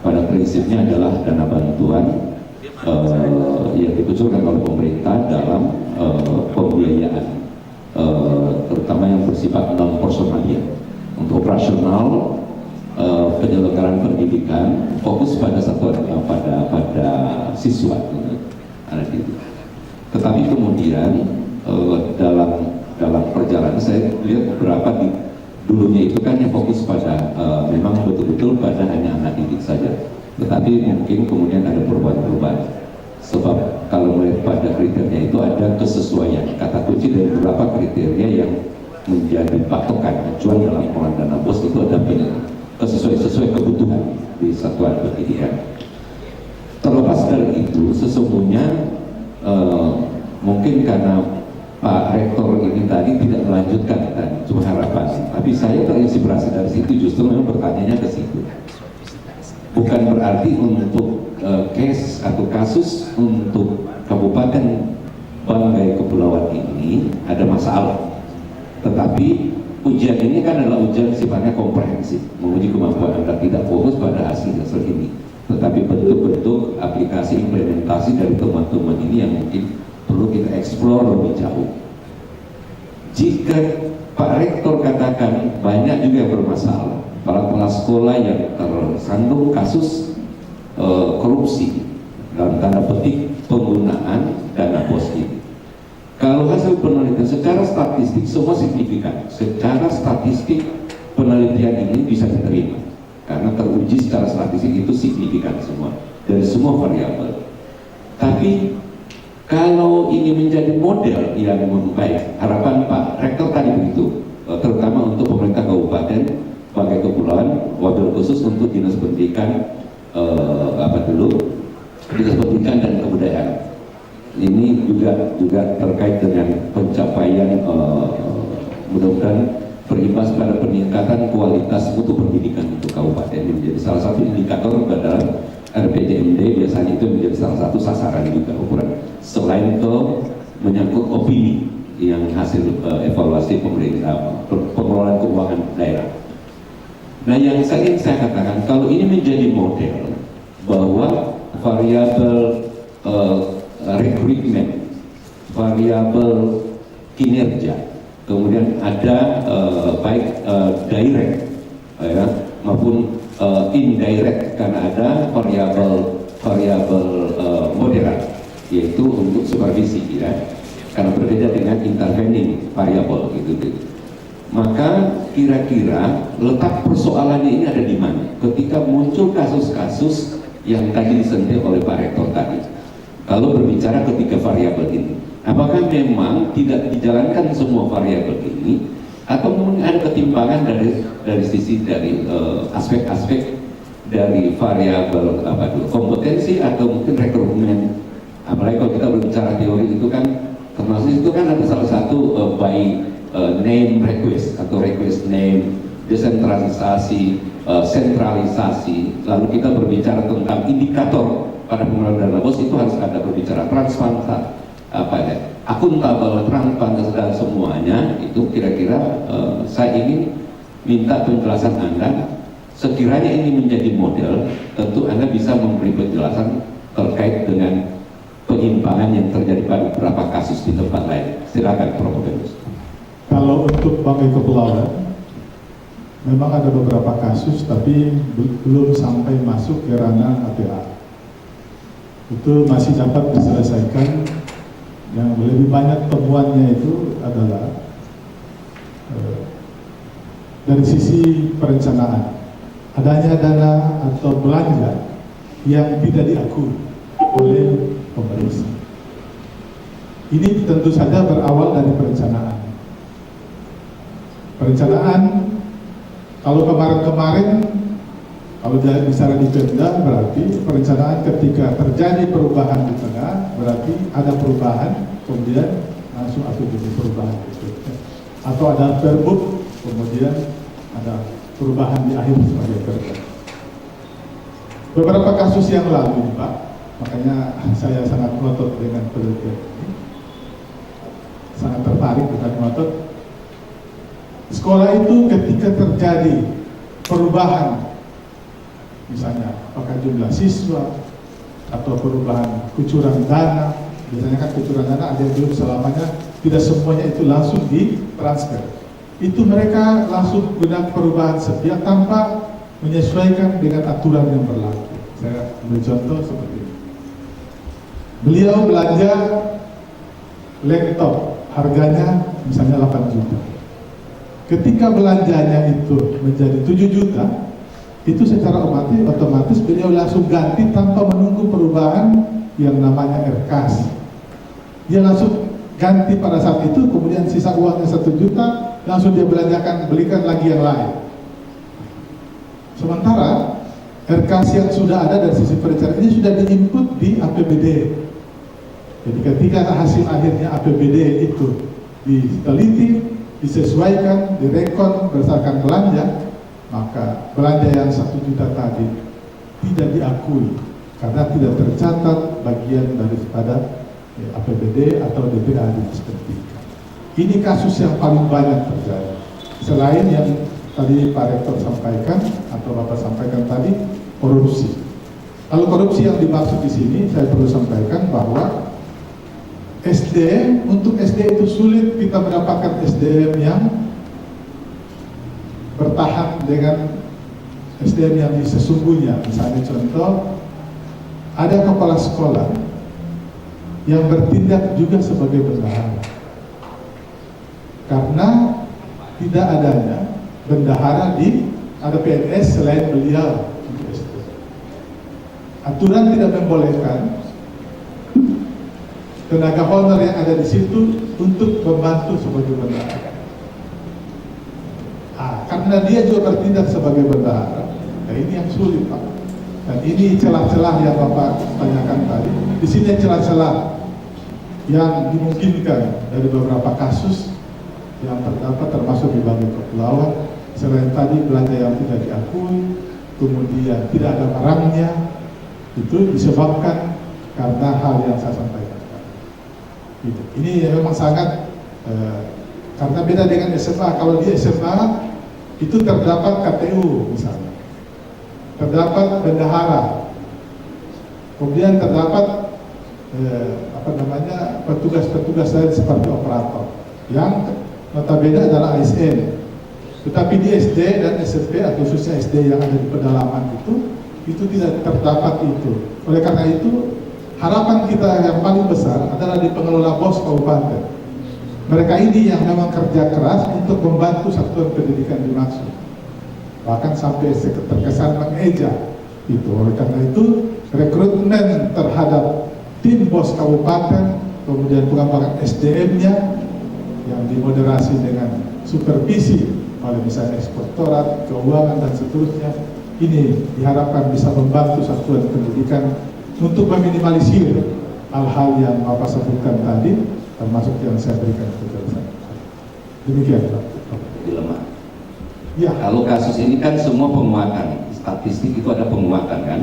pada prinsipnya adalah dana bantuan yang dikucurkan oleh pemerintah dalam pembiayaan terutama yang bersifat non personalia untuk operasional penyelenggaraan pendidikan fokus pada satuan pada siswa anak didik. Tetapi kemudian dalam perjalanan saya lihat beberapa dulunya itu kan yang fokus pada memang betul-betul pada hanya anak didik saja. Tetapi mungkin kemudian ada perubahan-perubahan. Sebab kalau melihat pada kriteria itu ada kesesuaian. Kata kunci dari beberapa kriteria yang menjadi patokan acuan dalam pengelolaan dana BOS itu ada sesuai kebutuhan di satuan pendidikan. Terlepas dari itu, sesungguhnya mungkin karena Pak Rektor ini tadi tidak melanjutkan dan cuma harapan, tapi saya terinspirasi dari situ, justru memang bertanya ke situ. Bukan berarti untuk case atau kasus untuk Kabupaten Banggai Kepulauan ini ada masalah, tetapi ujian ini kan adalah ujian sifatnya komprehensif, menguji kemampuan Anda, tidak fokus pada hasil ini, tetapi bentuk-bentuk aplikasi implementasi dari teman-teman ini yang mungkin perlu kita eksplor lebih jauh. Jika Pak Rektor katakan banyak juga yang bermasalah, kepala sekolah yang tersandung kasus korupsi dalam tanda petik penggunaan dana BOS ini. Kalau hasil penelitian secara statistik semua signifikan, secara statistik penelitian ini bisa diterima karena teruji secara statistik itu signifikan semua dari semua variabel. Tapi kalau ini menjadi model yang membaik, harapan Pak Rektor tadi begitu, terutama untuk pemerintah kabupaten Banggai Kepulauan, wabil khusus untuk Dinas Pendidikan Dinas Pendidikan dan Kebudayaan. Ini juga terkait dengan pencapaian mudah-mudahan berimbas pada peningkatan kualitas mutu pendidikan untuk kabupaten. Ini menjadi salah satu indikator dalam RPJMD, biasanya itu menjadi salah satu sasaran juga ukuran. Selain itu menyangkut opini yang hasil evaluasi pemerintah pengelolaan keuangan daerah. Nah, yang ingin saya katakan, kalau ini menjadi model bahwa variabel rekrutmen, variabel kinerja, kemudian ada baik direct maupun indirect, karena ada variabel moderat, yaitu untuk supervisi, karena berbeda dengan intervening variabel gitu. Maka kira-kira letak persoalannya ini ada di mana? Ketika muncul kasus-kasus yang tadi disentil oleh Pak Rektor tadi. Kalau berbicara ketiga variabel ini, apakah memang tidak dijalankan semua variabel ini, atau mungkin ada ketimpangan dari sisi dari aspek-aspek dari variabel kompetensi atau mungkin rekrutmen? Apalagi kalau kita berbicara teori itu kan termasuk itu kan ada salah satu by name request atau request name, desentralisasi, sentralisasi. Lalu kita berbicara tentang indikator pada pengelolaan dana BOS, itu harus ada berbicara transparan, akuntabel, transparan dan semuanya. Itu kira-kira saya ingin minta penjelasan Anda. Sekiranya ini menjadi model, tentu Anda bisa memberi penjelasan terkait dengan penyimpangan yang terjadi pada beberapa kasus di tempat lain. Silakan, Prof. Benus. Kalau untuk Banggai Kepulauan, memang ada beberapa kasus, tapi belum sampai masuk ke ranah APA. Itu masih dapat diselesaikan. Yang lebih banyak temuannya itu adalah dari sisi perencanaan, adanya dana atau belanja yang tidak diakui oleh pemerintah. Ini tentu saja berawal dari perencanaan. Perencanaan, kalau kemarin-kemarin, kalau bicara di Pemda, berarti perencanaan ketika terjadi perubahan di tengah, berarti ada perubahan, kemudian langsung APBD perubahan itu. Atau ada perbuk, kemudian ada perubahan di akhir sebagai perbuk. Beberapa kasus yang lalu, Pak, makanya saya sangat ngotot dengan penelitian ini, sangat tertarik dengan ngotot. Sekolah itu ketika terjadi perubahan, misalnya apakah jumlah siswa atau perubahan kucuran dana, biasanya kan kucuran dana ada yang belum selamanya, tidak semuanya itu langsung ditransfer. Itu mereka langsung guna perubahan sepihak tanpa menyesuaikan dengan aturan yang berlaku. Saya ambil contoh seperti ini. Beliau belanja laptop, harganya misalnya 8 juta. Ketika belanjanya itu menjadi 7 juta, itu secara otomatis beliau langsung ganti tanpa menunggu perubahan yang namanya RKAS. Dia langsung ganti pada saat itu, kemudian sisa uangnya 1 juta, langsung dia belanjakan, belikan lagi yang lain. Sementara RKAS yang sudah ada dari sisi perencanaan ini sudah diinput di APBD. Jadi ketika hasil akhirnya APBD itu diteliti, disesuaikan, direkon berdasarkan belanja, maka belanja yang 1 juta tadi tidak diakui karena tidak tercatat bagian daripada APBD atau DPA didistribusikan. Ini kasus yang paling banyak terjadi. Selain yang tadi Pak Rektor sampaikan atau Bapak sampaikan tadi, korupsi. Kalau korupsi yang dimaksud di sini, saya perlu sampaikan bahwa SDM, untuk SDM itu sulit kita mendapatkan SDM yang bertahan dengan SDM yang sesungguhnya. Misalnya contoh, ada kepala sekolah yang bertindak juga sebagai bendahara karena tidak adanya bendahara ada PNS selain beliau. Aturan tidak membolehkan tenaga honor yang ada di situ untuk membantu sebagai bendahara. Karena dia juga bertindak sebagai bendahara, nah ini yang sulit, Pak. Dan ini celah-celah yang Bapak tanyakan tadi. Di sini celah-celah yang dimungkinkan dari beberapa kasus yang terdapat, termasuk di Banggai Kepulauan. Selain tadi belanja yang tidak diakui, kemudian tidak ada barangnya, itu disebabkan karena hal yang saya sampaikan. Ini memang sangat karena beda dengan SMA. Kalau di SMA itu terdapat KTU misalnya, terdapat bendahara, kemudian terdapat petugas-petugas lain seperti operator yang notabene adalah ASN. Tetapi di SD dan SMP atau khususnya SD yang ada di pedalaman itu tidak terdapat itu. Oleh karena itu harapan kita yang paling besar adalah di pengelola BOS kabupaten. Mereka ini yang memang kerja keras untuk membantu satuan pendidikan dimaksud, bahkan sampai terkesan mengeja itu. Oleh karena itu rekrutmen terhadap tim BOS kabupaten, kemudian pengembangan SDM-nya yang dimoderasi dengan supervisi oleh misalnya inspektorat, keuangan dan seterusnya, ini diharapkan bisa membantu satuan pendidikan untuk meminimalisir hal-hal yang Bapak sebutkan tadi, termasuk yang saya berikan penjelasan. Demikian, Pak. Lemah. Ya. Kalau kasus ini kan semua penguatan, statistik itu ada penguatan kan.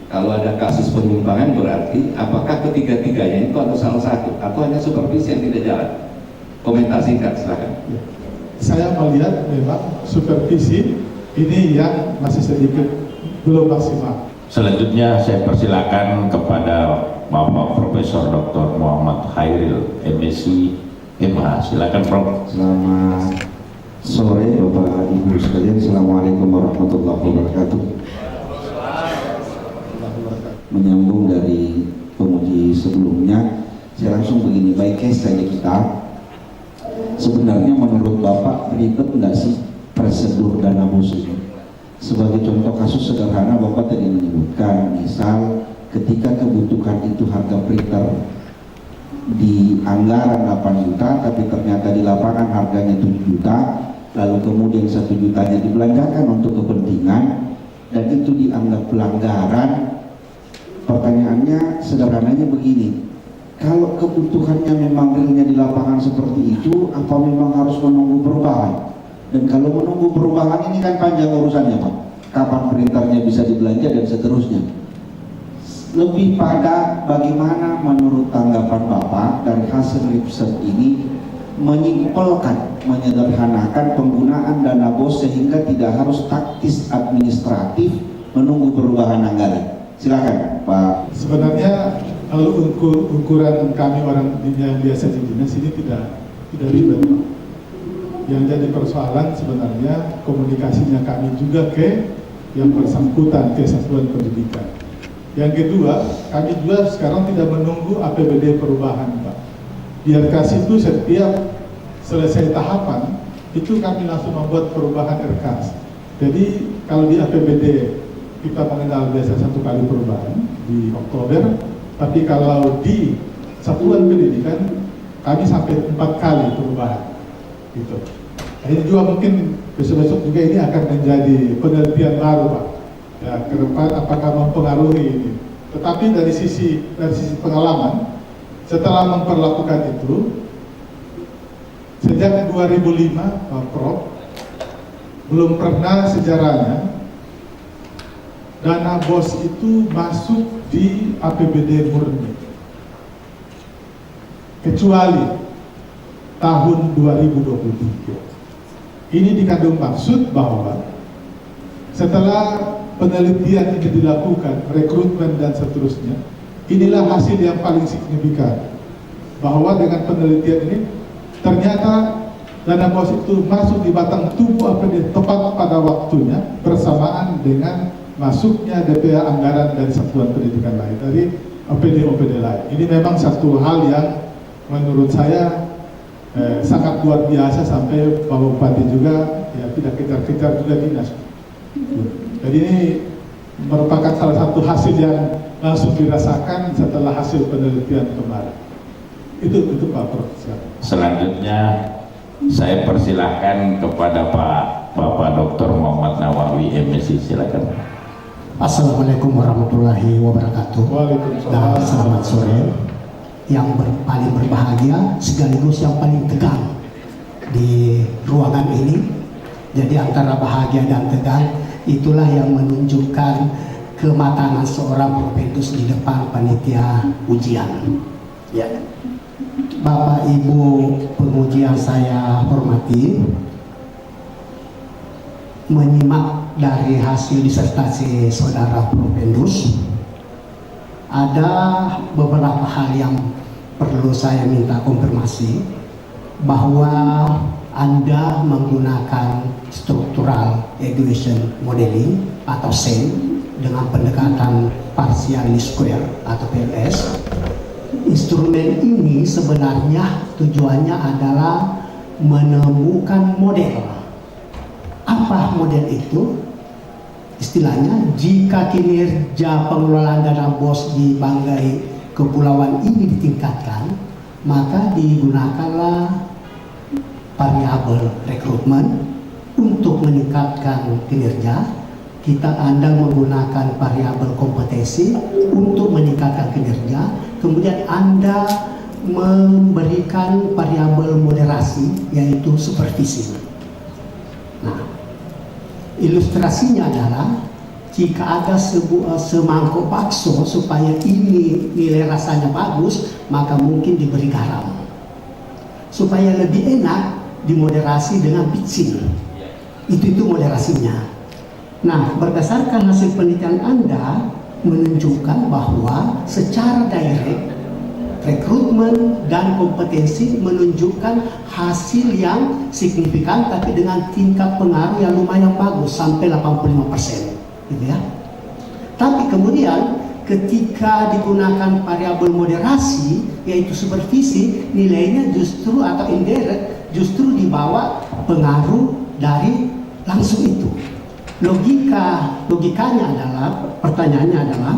Kalau ada kasus penyimpangan berarti apakah ketiga-tiganya itu atau salah satu atau hanya supervisi yang tidak jalan? Komentar singkat silakan. Ya. Saya melihat memang supervisi ini yang masih sedikit belum maksimal. Selanjutnya saya persilakan kepada Bapak Profesor Dr. Muhammad Khairil, MSc, MH. Silakan, Prof. Selamat sore Bapak Ibu sekalian. Assalamualaikum warahmatullahi wabarakatuh. Menyambung dari pemuji sebelumnya, saya langsung begini, baik case saja kita. Sebenarnya menurut Bapak ribet nggak sih prosedur dana BOS ini? Sebagai contoh kasus sederhana, Bapak tadi menyebutkan, misal ketika kebutuhan itu harga printer di anggaran 8 juta, tapi ternyata di lapangan harganya 7 juta, lalu kemudian 1 jutanya dibelanjakan untuk kepentingan, dan itu dianggap pelanggaran. Pertanyaannya sederhananya begini, kalau kebutuhannya memang realnya di lapangan seperti itu, apa memang harus menunggu perubahan? Dan kalau menunggu perubahan ini kan panjang urusannya, Pak. Kapan printernya bisa dibelanja dan seterusnya. Lebih pada bagaimana menurut tanggapan Bapak dari hasil riset ini menyimpelkan, menyederhanakan penggunaan dana BOS sehingga tidak harus taktis administratif menunggu perubahan anggaran. Silakan, Pak. Sebenarnya kalau ukuran kami orang yang biasa di dinas ini tidak ribet, Pak. Yang jadi persoalan sebenarnya komunikasinya kami juga ke yang bersangkutan, ke satuan pendidikan. Yang kedua, kami juga sekarang tidak menunggu APBD perubahan, Pak. Biar kasih itu setiap selesai tahapan, itu kami langsung membuat perubahan RKAS. Jadi kalau di APBD kita mengenal biasa 1 kali perubahan di Oktober, tapi kalau di satuan pendidikan kami sampai 4 kali perubahan. Gitu. Ini juga mungkin besok-besok juga ini akan menjadi penelitian baru, Pak. Ya, ke depan apakah mempengaruhi ini. Tetapi dari sisi pengalaman, setelah memperlakukan itu, sejak 2005, Pak Prof, belum pernah sejarahnya dana BOS itu masuk di APBD murni. Kecuali tahun 2023. Ini dikandung maksud bahwa setelah penelitian ini dilakukan, rekrutmen dan seterusnya, inilah hasil yang paling signifikan. Bahwa dengan penelitian ini, ternyata dana BOS itu masuk di batang tubuh APBD tepat pada waktunya, bersamaan dengan masuknya DPA anggaran dari satuan pendidikan lain, dari OPD lain. Ini memang satu hal yang menurut saya sangat luar biasa, sampai Pak Bupati juga ya tidak kejar-kejar juga dinas. Jadi ini merupakan salah satu hasil yang langsung dirasakan setelah hasil penelitian kemarin. Itu Pak Prof. Selanjutnya saya persilahkan kepada Bapak Dr. Muhammad Nawawi MSc, silakan. Assalamualaikum warahmatullahi wabarakatuh. Dan selamat sore. Yang paling berbahagia sekaligus yang paling tegang di ruangan ini. Jadi antara bahagia dan tegang itulah yang menunjukkan kematangan seorang Profendus di depan panitia ujian. Ya. Bapak Ibu penguji yang saya hormati, menyimak dari hasil disertasi saudara Profendus, ada beberapa hal yang perlu saya minta konfirmasi, bahwa Anda menggunakan structural equation modeling atau SEM dengan pendekatan partial least square atau PLS. Instrumen ini sebenarnya tujuannya adalah menemukan model. Apa model itu? Istilahnya, jika kinerja pengelolaan dana BOS di Banggai Kepulauan ini ditingkatkan, maka digunakanlah variabel rekrutmen untuk meningkatkan kinerja. Anda menggunakan variabel kompetensi untuk meningkatkan kinerja. Kemudian Anda memberikan variabel moderasi, yaitu supervisi. Nah, ilustrasinya adalah jika ada semangkuk bakso supaya ini nilai rasanya bagus, maka mungkin diberi garam. Supaya lebih enak, dimoderasi dengan bitsin. Itu moderasinya. Nah, berdasarkan hasil penelitian Anda menunjukkan bahwa secara direct rekrutmen dan kompetensi menunjukkan hasil yang signifikan, tapi dengan tingkat pengaruh yang lumayan bagus sampai 85%, gitu ya. Tapi kemudian ketika digunakan variabel moderasi, yaitu supervisi, nilainya justru atau indirect justru dibawa pengaruh dari langsung itu. Logikanya adalah, pertanyaannya adalah,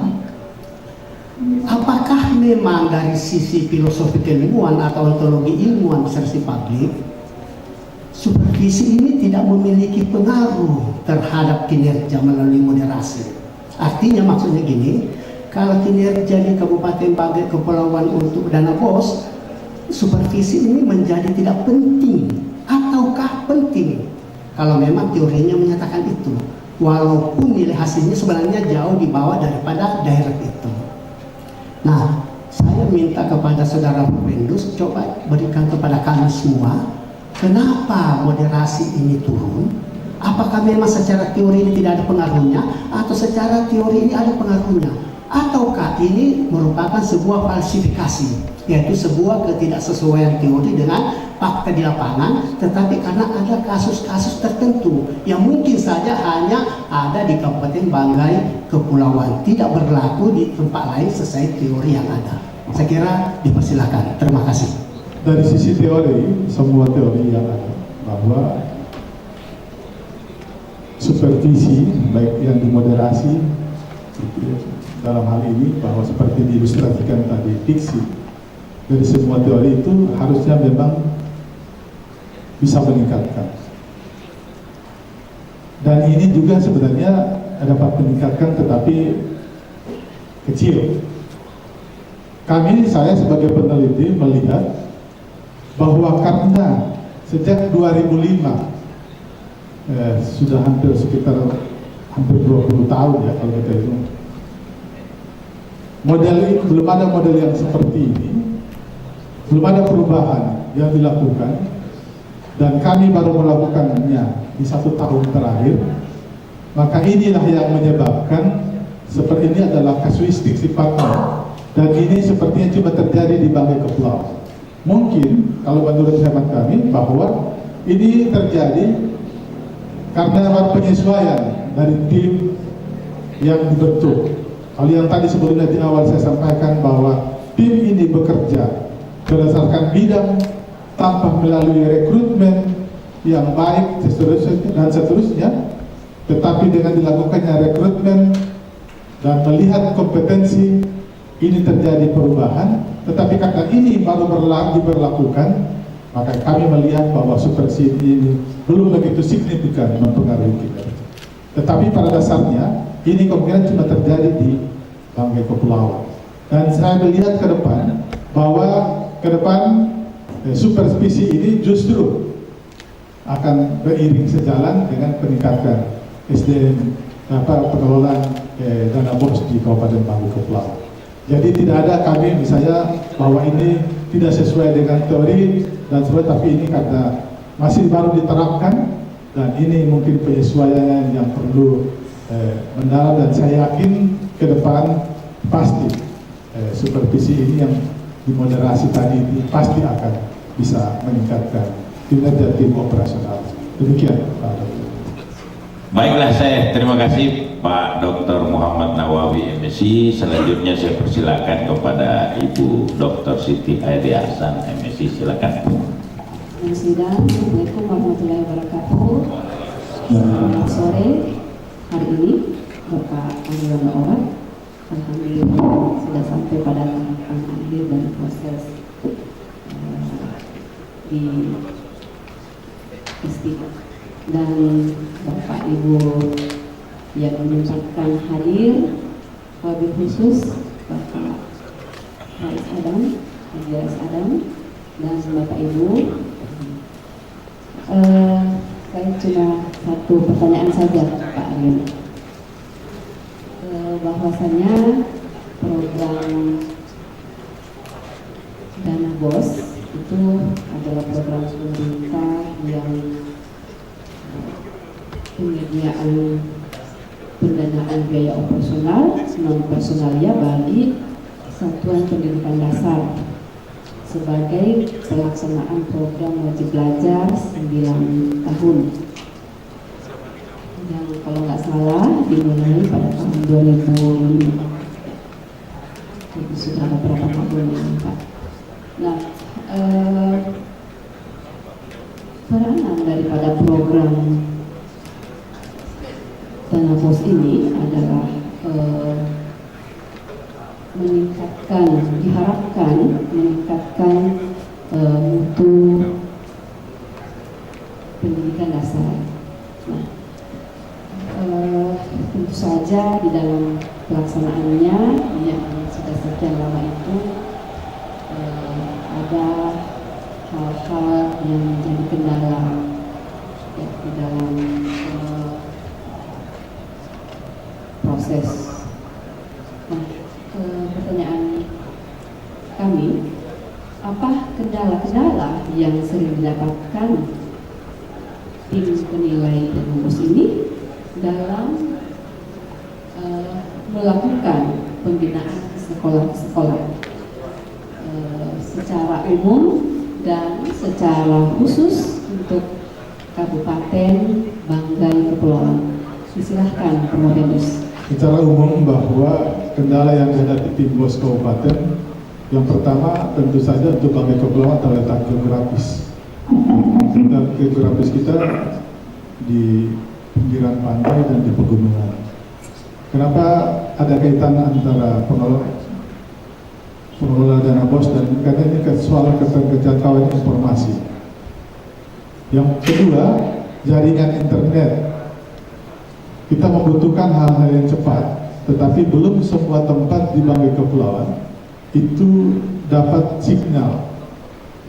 apakah memang dari sisi filosofi keilmuan atau ontologi ilmuwan versi publik, supervisi ini tidak memiliki pengaruh terhadap kinerja melalui moderasi? Artinya maksudnya gini, kalau kinerja di Kabupaten Banggai Kepulauan untuk dana BOS, supervisi ini menjadi tidak penting, ataukah penting? Kalau memang teorinya menyatakan itu, walaupun nilai hasilnya sebenarnya jauh di bawah daripada direct itu. Nah, saya minta kepada saudara Profendus coba berikan kepada kami semua, kenapa moderasi ini turun? Apakah memang secara teori ini tidak ada pengaruhnya, atau secara teori ini ada pengaruhnya, ataukah ini merupakan sebuah falsifikasi yaitu sebuah ketidaksesuaian teori dengan fakta di lapangan, tetapi karena ada kasus-kasus tertentu yang mungkin saja hanya ada di Kabupaten Banggai Kepulauan, tidak berlaku di tempat lain sesuai teori yang ada. Saya kira dipersilakan. Terima kasih. Dari sisi teori, semua teori yang ada bahwa supervisi baik yang dimoderasi gitu ya, dalam hal ini bahwa seperti diilustrasikan tadi diksi dari semua teori itu harusnya memang bisa meningkatkan, dan ini juga sebenarnya dapat meningkatkan tetapi kecil. Saya sebagai peneliti melihat bahwa karena sejak 2005 sudah hampir 20 tahun ya kalau kita hitung, model ini belum ada model yang seperti ini, belum ada perubahan yang dilakukan, dan kami baru melakukannya di 1 tahun terakhir. Maka inilah yang menyebabkan seperti ini adalah kasuistik sifatnya, dan ini sepertinya cuma terjadi di Banggai Kepulauan. Mungkin kalau menurut hemat kami bahwa ini terjadi karena penyesuaian dari tim yang dibentuk. Kalau yang tadi sebelumnya di awal saya sampaikan bahwa tim ini bekerja berdasarkan bidang tanpa melalui rekrutmen yang baik dan seterusnya, tetapi dengan dilakukannya rekrutmen dan melihat kompetensi ini terjadi perubahan. Tetapi karena ini baru diberlakukan, maka kami melihat bahwa supervisi ini belum begitu signifikan mempengaruhi kinerja. Tetapi pada dasarnya ini kemungkinan cuma terjadi di Banggai Kepulauan. Dan saya melihat ke depan bahwa ke depan supervisi ini justru akan beriring sejalan dengan peningkatan SDM pengelolaan dana BOS di Kabupaten Banggai Kepulauan. Jadi tidak ada kami misalnya bahwa ini tidak sesuai dengan teori dan sebagainya, tapi ini karena masih baru diterapkan dan ini mungkin penyesuaian yang perlu mendalam, dan saya yakin ke depan pasti supervisi ini yang dimoderasi tadi ini pasti akan bisa meningkatkan kinerja tim operasional. Demikian Pak Dokter. Baiklah, saya terima kasih Pak Dr. Muhammad Nawawi MSI. Selanjutnya saya persilakan kepada Ibu Dr. Siti Aidi Hasan MSI. Silakan. Assalamualaikum warahmatullahi wabarakatuh. Selamat sore. Hari ini Bapak Anggota Orat, alhamdulillah sudah sampai pada tahapan akhir dan proses di istiqomah, dan Bapak Ibu yang menyempatkan hadir, wabil khusus Bapak Rais Adam, Haji Rais Adam, dan Bapak Ibu. Saya cuma satu pertanyaan saja Pak Aryan, bahwasanya program dana BOS itu adalah program pemerintah yang penyediaan pendanaan biaya operasional non personalia bagi satuan pendidikan dasar sebagai pelaksanaan program wajib belajar 9 tahun yang kalau nggak salah dimulai pada tahun 2005. Jadi sudah ada berapa tahun ini Pak. Nah, peranan daripada program dana BOS ini adalah diharapkan meningkatkan mutu pendidikan dasar. Nah, tentu saja di dalam pelaksanaannya yang sudah sekian lama itu ada hal-hal yang menjadi kendala ya, di dalam proses. Nah, pertanyaan kami, apa kendala-kendala yang sering didapatkan tim penilai dan rumus ini dalam melakukan pembinaan sekolah-sekolah secara umum dan secara khusus untuk Kabupaten Banggai Kepulauan. Silahkan Prof. Secara umum bahwa kendala yang dihadapi tim BOS Kabupaten, yang pertama tentu saja untuk Banggai Kepulauan terletak geografis. Dan geografis kita di pinggiran pantai dan di pegunungan. Kenapa ada kaitan antara pengelola dana BOS dan karena ini soal keterjangkauan informasi. Yang kedua, jaringan internet. Kita membutuhkan hal-hal yang cepat, tetapi belum semua tempat di Banggai Kepulauan itu dapat signal.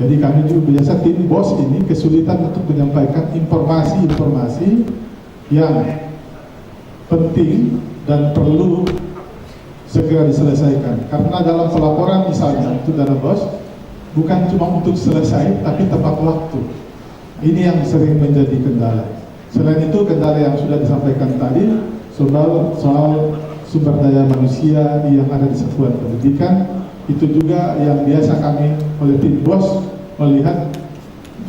Jadi kami juga biasa tim BOS ini kesulitan untuk menyampaikan informasi-informasi yang penting dan perlu segera diselesaikan. Karena dalam pelaporan misalnya untuk dana BOS bukan cuma untuk selesai, tapi tepat waktu. Ini yang sering menjadi kendala. Selain itu, kendala yang sudah disampaikan tadi soal sumber daya manusia yang ada di satuan pendidikan, itu juga yang biasa kami oleh tim BOS melihat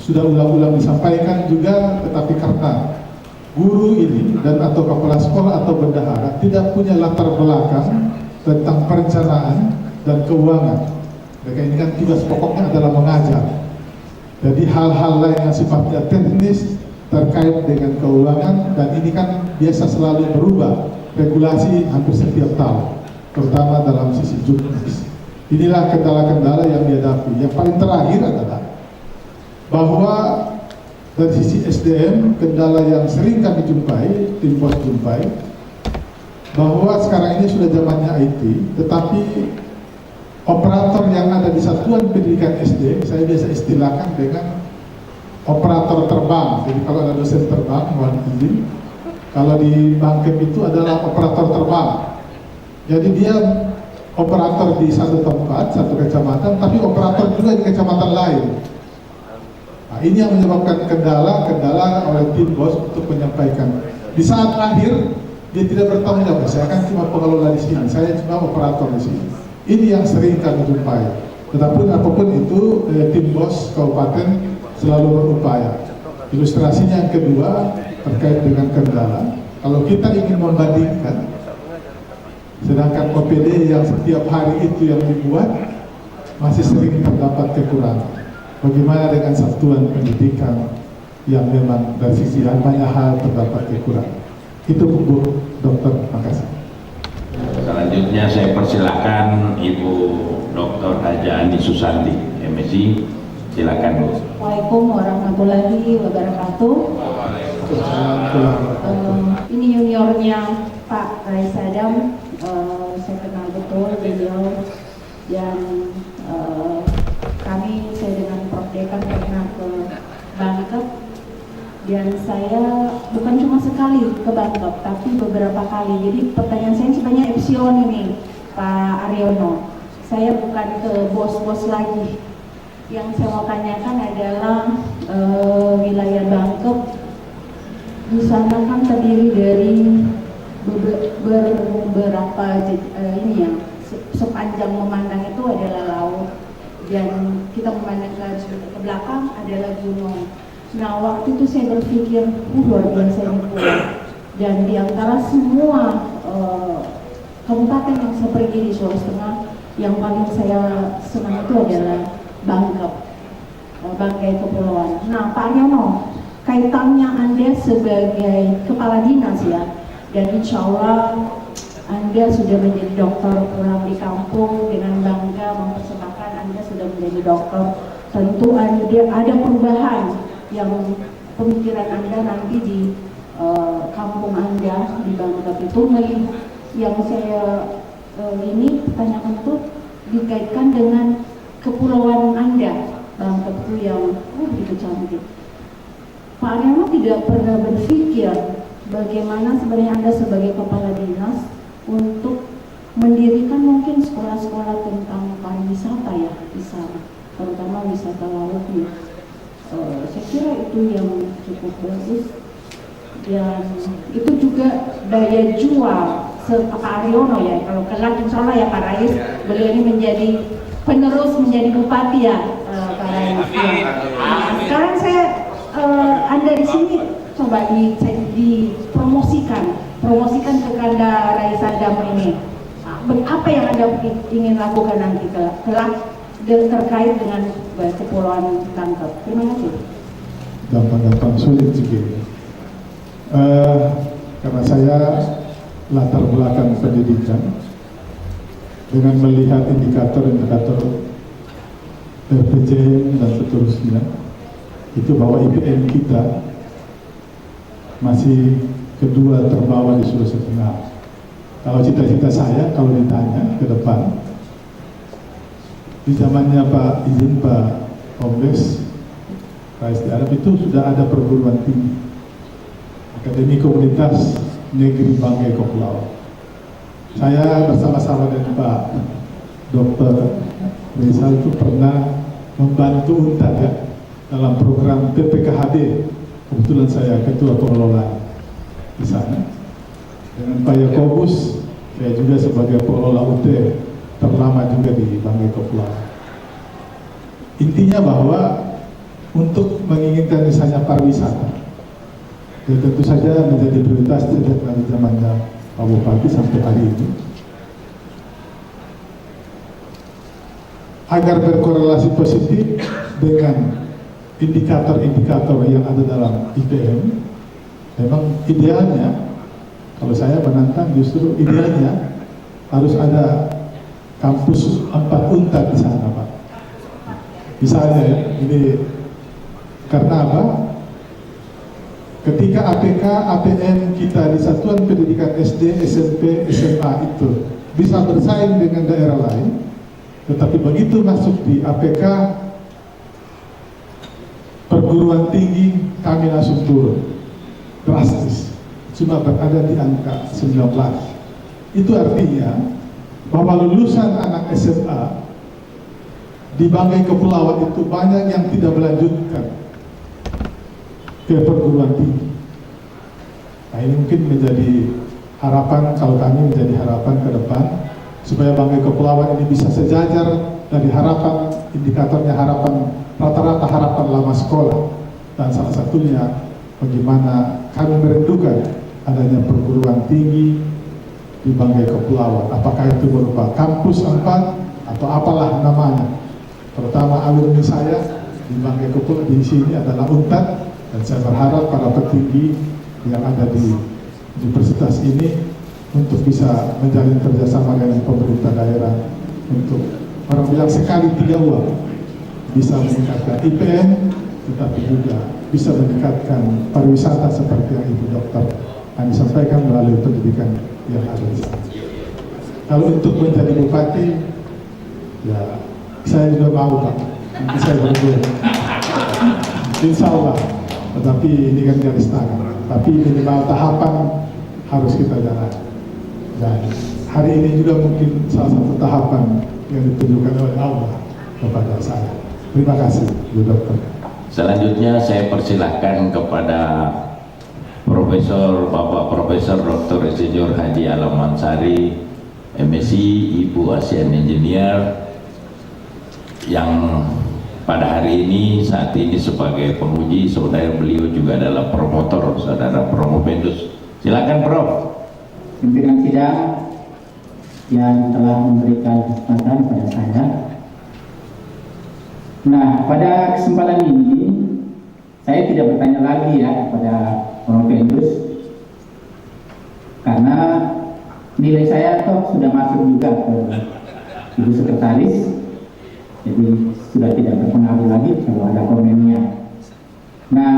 sudah ulang-ulang disampaikan juga, tetapi karena guru ini dan atau kepala sekolah atau bendahara tidak punya latar belakang tentang perencanaan dan keuangan. Mereka ini kan tugas pokoknya adalah mengajar. Jadi hal-hal lain yang sifatnya teknis terkait dengan keuangan, dan ini kan biasa selalu berubah regulasi hampir setiap tahun, terutama dalam sisi juknis. Inilah kendala-kendala yang dihadapi. Yang paling terakhir adalah bahwa dari sisi SDM, kendala yang sering kami jumpai, tim BOS jumpai, bahwa sekarang ini sudah zamannya IT, tetapi operator yang ada di satuan pendidikan SD, saya biasa istilahkan dengan operator terbang. Jadi kalau ada dosen terbang, mohon izin, kalau di Bangkep itu adalah operator terbang. Jadi dia operator di satu tempat, satu kecamatan, tapi operator juga di kecamatan lain. Nah, ini yang menyebabkan kendala oleh tim BOS untuk menyampaikan. Di saat akhir, dia tidak bertanggung jawab. Saya kan cuma pengelola di sini, saya cuma operator di sini. Ini yang sering kami jumpai. Tetapi apapun itu, tim BOS Kabupaten selalu berupaya. Ilustrasinya yang kedua terkait dengan kendala. Kalau kita ingin membandingkan, sedangkan OPD yang setiap hari itu yang dibuat masih sering terdapat kekurangan. Bagaimana dengan satuan pendidikan yang memang dari sisi banyak hal terdapat kekurangan? Itu Bu Dokter, makasih. Selanjutnya saya persilahkan Ibu Dr. Haja Ani Susanti, MSI. Silakan Bu. Assalamualaikum warahmatullahi wabarakatuh. Ini juniornya Pak Rais Adam, saya kenal betul beliau, dan saya dengan Prof. Dekan pernah ke Bangkep, dan saya bukan cuma sekali ke Bangkep, tapi beberapa kali. Jadi pertanyaan saya sebenarnya Epsilon ini, Pak Aryono. Saya bukan ke bos-bos lagi. Yang saya mau tanyakan adalah wilayah Bangkep di sana kan terdiri dari beberapa ini ya, sepanjang memandang itu adalah laut, dan kita memandang ke belakang adalah gunung. Nah, waktu itu saya berpikir luar biasa ini pulau, dan di antara semua kabupaten yang saya pergi di Sulawesi Tengah, yang paling saya senang itu adalah Bangkep, Banggai Kepulauan. Nah, Pak Aryono, kaitannya Anda sebagai kepala dinas ya, dan insya Allah Anda sudah menjadi dokter pulang di kampung dengan bangga mempersembahkan Anda sudah menjadi dokter. Tentu ada perubahan yang pemikiran Anda nanti di kampung Anda di Bangkep itu. Yang saya ini pertanyakan itu dikaitkan dengan kepulauan Anda, Bangkep itu yang begitu cantik. Pak Aryono tidak pernah berpikir bagaimana sebenarnya Anda sebagai kepala dinas untuk mendirikan mungkin sekolah-sekolah tentang pariwisata ya di sana, terutama wisata lautnya. Saya kira itu yang cukup bagus, dan itu juga daya jual Pak Aryono ya. Kalau kelak insya Allah ya Pak Rais, beliau ini menjadi penerus menjadi bupati ya, Kak Rais. Sekarang saya Anda di sini coba promosikan kepada Raisa Dam ini. Apa yang Anda ingin lakukan nanti kelak terkait dengan Kepulauan Langkat? Terima kasih. Gampang-gampang sulit juga. Karena saya latar belakang pendidikan, dengan melihat indikator-indikator RPJM dan seterusnya, itu bahwa IPM kita masih kedua terbawah di Sulawesi Tengah. Kalau cita-cita saya, kalau ditanya ke depan, di zamannya Pak Kombes Rais Arab itu sudah ada perguruan tinggi, Akademi Komunitas Negeri Banggai Kepulauan. Saya bersama-sama dengan Pak Dr. Rizal itu pernah membantu UNTAD ya, dalam program PPKHD. Kebetulan saya ketua pengelola di sana. Dengan Pak Yakobus, saya juga sebagai pengelola UT terlama juga di Banggai Kepulauan. Intinya bahwa untuk menginginkan misalnya pariwisata, ya tentu saja menjadi prioritas sejak dari zamannya Pak Bupati sampai hari ini. Agar berkorelasi positif dengan indikator-indikator yang ada dalam IPM, memang idealnya, kalau saya menantang justru idealnya harus ada kampus 4 UNTAD di sana, Pak. Misalnya ya, ini karena apa? Ketika APK, APM kita di Satuan Pendidikan SD, SMP, SMA itu bisa bersaing dengan daerah lain, tetapi begitu masuk di APK perguruan tinggi kami langsung turun drastis, cuma berada di angka 19. Itu artinya bahwa lulusan anak SMA di Banggai Kepulauan itu banyak yang tidak melanjutkan ke perguruan tinggi. Nah, ini mungkin menjadi harapan, kalau kami menjadi harapan ke depan, supaya Banggai Kepulauan ini bisa sejajar dari harapan, indikatornya harapan, rata-rata harapan lama sekolah. Dan salah satunya bagaimana kami merindukan adanya perguruan tinggi di Banggai Kepulauan. Apakah itu berupa kampus 4 atau apalah namanya. Terutama alumni saya di Banggai Kepulauan di sini adalah UNTAD, dan saya berharap para petinggi yang ada di universitas ini untuk bisa menjalin kerjasama dengan pemerintah daerah untuk orang bilang sekali 3 uang, bisa meningkatkan IPM, tetapi juga bisa meningkatkan pariwisata seperti yang Ibu Dokter kami sampaikan melalui pendidikan yang ada di sana. Kalau untuk menjadi bupati, ya saya juga mau, Pak. Nanti saya berdua. Insya Allah. Tetapi ini kan garis tangan. Tapi minimal tahapan harus kita jalan. Dan hari ini juga mungkin salah satu tahapan yang ditunjukkan oleh Allah kepada saya. Terima kasih, Bu Dokter. Selanjutnya saya persilahkan kepada Bapak Profesor Dr. Insinyur Haji Alam Mansari, MSc, Ibu Asian Engineer, yang pada hari ini saat ini sebagai penguji, saudara beliau juga adalah promotor, saudara Promopendus. Silakan Prof. Pimpinan sidang yang telah memberikan kesempatan pada saya. Nah, pada kesempatan ini saya tidak bertanya lagi ya kepada Promopendus, karena nilai saya toh sudah masuk juga ke Ibu Sekretaris, jadi sudah tidak berpengaruh lagi kalau ada komennya. Nah,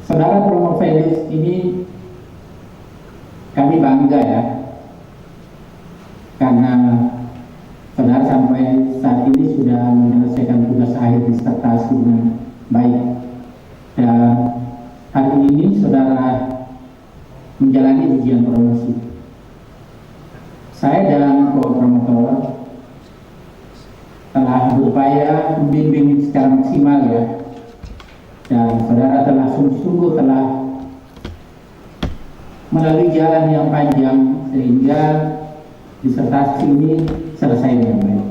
saudara Promopendus ini kami bangga ya, karena saudara sampai saat ini sudah menyelesaikan tugas akhir disertasi dengan baik. Dan hari ini saudara menjalani ujian promosi. Saya dan promotor telah berupaya membimbing secara maksimal ya, dan saudara telah sungguh-sungguh telah melalui jalan yang panjang sehingga disertasi ini selesai dengan baik.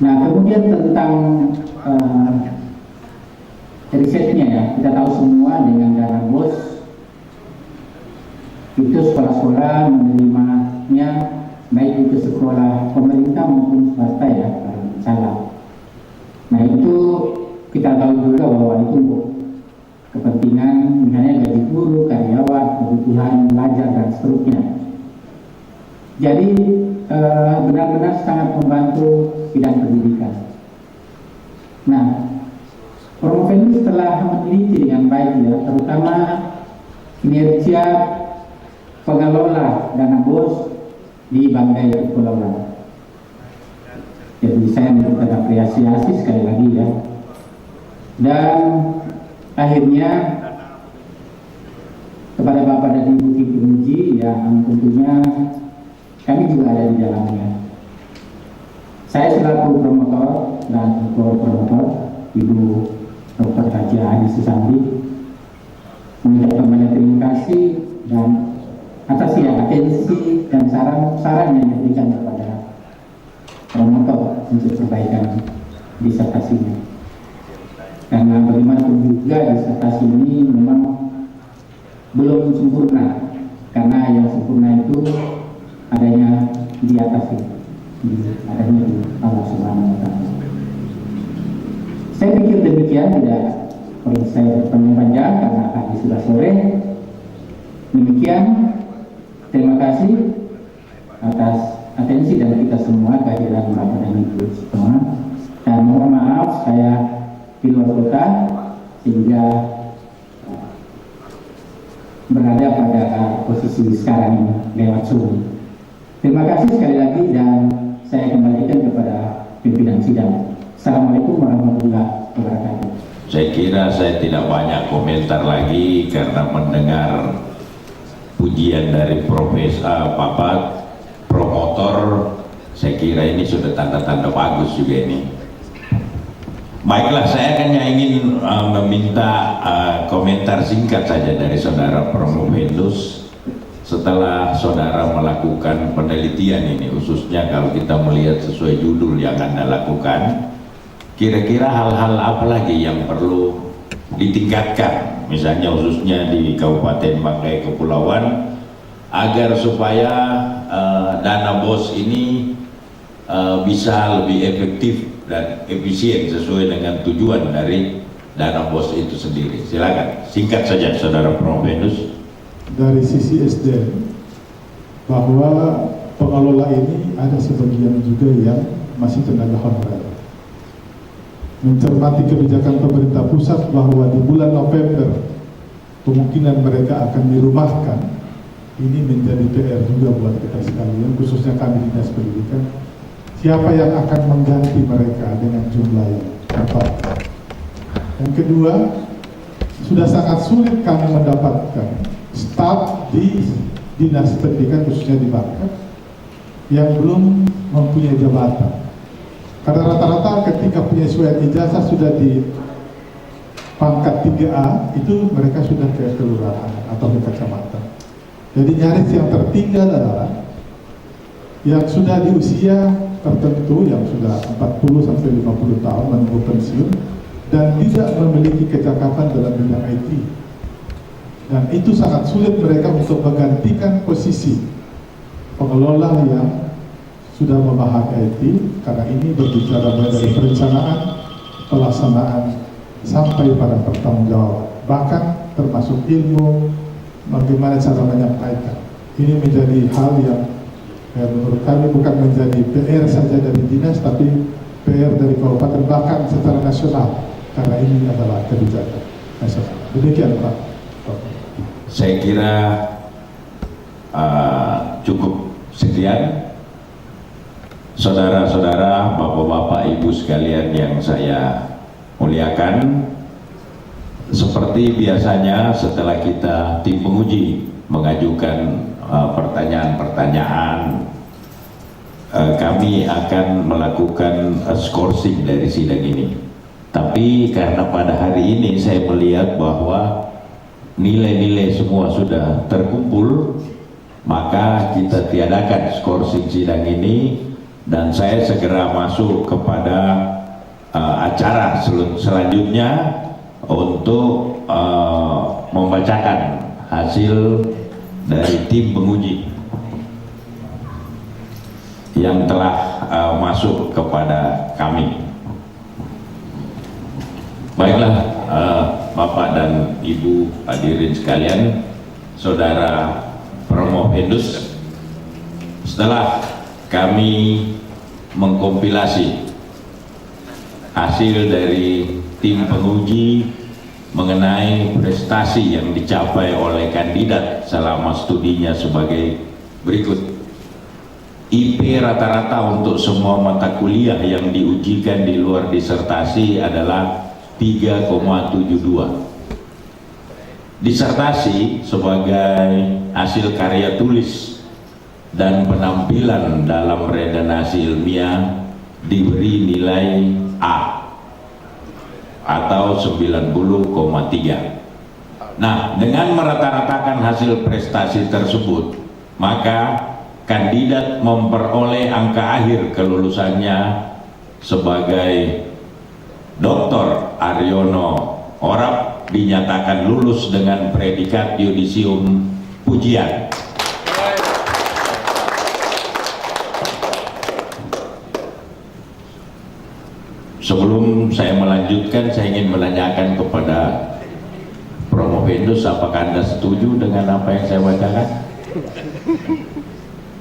Nah, kemudian tentang risetnya ya, kita tahu semua dengan dana BOS itu sekolah-sekolah menerimanya, baik itu sekolah pemerintah maupun swasta ya, kalau salah. Nah itu kita tahu juga bahwa itu untuk kepentingan misalnya gaji guru, karyawan, kebutuhan belajar dan seterusnya. Jadi benar-benar sangat membantu bidang pendidikan. Nah, Promovenus telah meneliti dengan baik ya, terutama kinerja pengelola dana BOS di Banggai Kepulauan. Jadi saya memberikan apresiasi sekali lagi ya. Dan akhirnya kepada Bapak dan Ibu tim penguji yang tentunya kami juga ada di dalamnya. Saya selaku promotor dan promotor Ibu Dr. Haji Adi Susanti mengucapkan banyak terima kasih dan atas ya atensi dan saran yang diberikan kepada promotor untuk perbaikan disertasinya. Karena bagaimanapun juga disertasi ini memang belum sempurna, karena yang sempurna itu adanya di atas itu, adanya di Allah Subhanahu wa Ta'ala. Saya pikir demikian, tidak perlu saya berpanjang karena tadi sudah sore. Demikian, terima kasih atas atensi dan kita semua kehadiran Bapak dan Ibu semua. Dan mohon maaf saya di luar kota sehingga berada pada posisi sekarang ini lewat Zoom. Terima kasih sekali lagi dan saya kembalikan kepada pimpinan sidang. Assalamualaikum warahmatullahi wabarakatuh. Saya kira saya tidak banyak komentar lagi karena mendengar pujian dari promotor, saya kira ini sudah tanda-tanda bagus juga ini. Baiklah, saya hanya ingin meminta komentar singkat saja dari saudara Promovenus setelah saudara melakukan penelitian ini, khususnya kalau kita melihat sesuai judul yang Anda lakukan. Kira-kira hal-hal apa lagi yang perlu ditingkatkan, misalnya khususnya di Kabupaten Banggai Kepulauan, agar supaya dana BOS ini bisa lebih efektif dan efisien sesuai dengan tujuan dari dana BOS itu sendiri. Silakan, singkat saja saudara Promovenus. Dari sisi SDM, bahwa pengelola ini ada sebagian juga yang masih tenaga honorer. Mencermati kebijakan pemerintah pusat bahwa di bulan November kemungkinan mereka akan dirumahkan, ini menjadi PR juga buat kita sekalian, khususnya kami di Dinas Pendidikan. Siapa yang akan mengganti mereka dengan jumlah yang tepat? Yang kedua, sudah sangat sulit kami mendapatkan staf di Dinas Pendidikan khususnya di Bangka yang belum mempunyai jabatan. Karena rata-rata ketika punya surat ijazah sudah di pangkat 3A, itu mereka sudah ke kelurahan atau ke kecamatan. Jadi nyaris yang tertinggal adalah yang sudah di usia tertentu, yang sudah 40-50 tahun menunggu pensiun dan tidak memiliki kecakapan dalam bidang IT. Dan itu sangat sulit mereka untuk menggantikan posisi pengelola yang sudah memahami IT, karena ini berbicara mulai dari perencanaan, pelaksanaan, sampai pada pertanggungjawaban, bahkan termasuk ilmu bagaimana cara menyampaikan. Ini menjadi hal yang menurut kami bukan menjadi PR saja dari dinas, tapi PR dari kabupaten, bahkan secara nasional, karena ini adalah kebijakan nasional. Demikian Pak. Saya kira cukup sekian. Saudara-saudara, bapak-bapak, ibu sekalian yang saya muliakan, seperti biasanya setelah kita tim penguji mengajukan pertanyaan-pertanyaan, kami akan melakukan skorsing dari sidang ini. Tapi karena pada hari ini saya melihat bahwa nilai-nilai semua sudah terkumpul, maka kita tiadakan skorsing sidang ini dan saya segera masuk kepada acara selanjutnya untuk membacakan hasil dari tim penguji yang telah masuk kepada kami. Baiklah, Bapak dan Ibu hadirin sekalian, Saudara Promovendus, setelah kami mengkompilasi hasil dari tim penguji mengenai prestasi yang dicapai oleh kandidat selama studinya sebagai berikut. IP rata-rata untuk semua mata kuliah yang diujikan di luar disertasi adalah 3,72. Disertasi sebagai hasil karya tulis dan penampilan dalam redaksi ilmiah diberi nilai A atau 90,3. Nah, dengan merata-ratakan hasil prestasi tersebut, maka kandidat memperoleh angka akhir kelulusannya sebagai Dr. Aryono Orap dinyatakan lulus dengan predikat yudisium pujian. Sebelum saya melanjutkan, saya ingin menanyakan kepada Promovendus, apakah Anda setuju dengan apa yang saya bacakan?